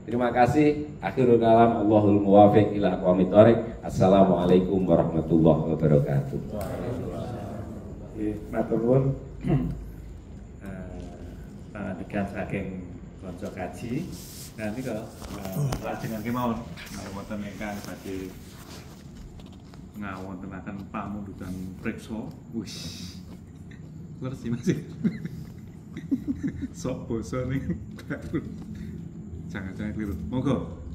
Terima kasih. Akhirul kalam, Allahul muwafiq ila aqwamit thoriq. Assalamualaikum warahmatullahi wabarakatuh. Matur nuwun. Pangandikan saking kanca kaji. Nah nika lajengan kemawon wonten ingkang badhe ngawontenaken pamundutan priksa. Wis. Ngerti Mas. Sok basa ning jangan keliru. Monggo.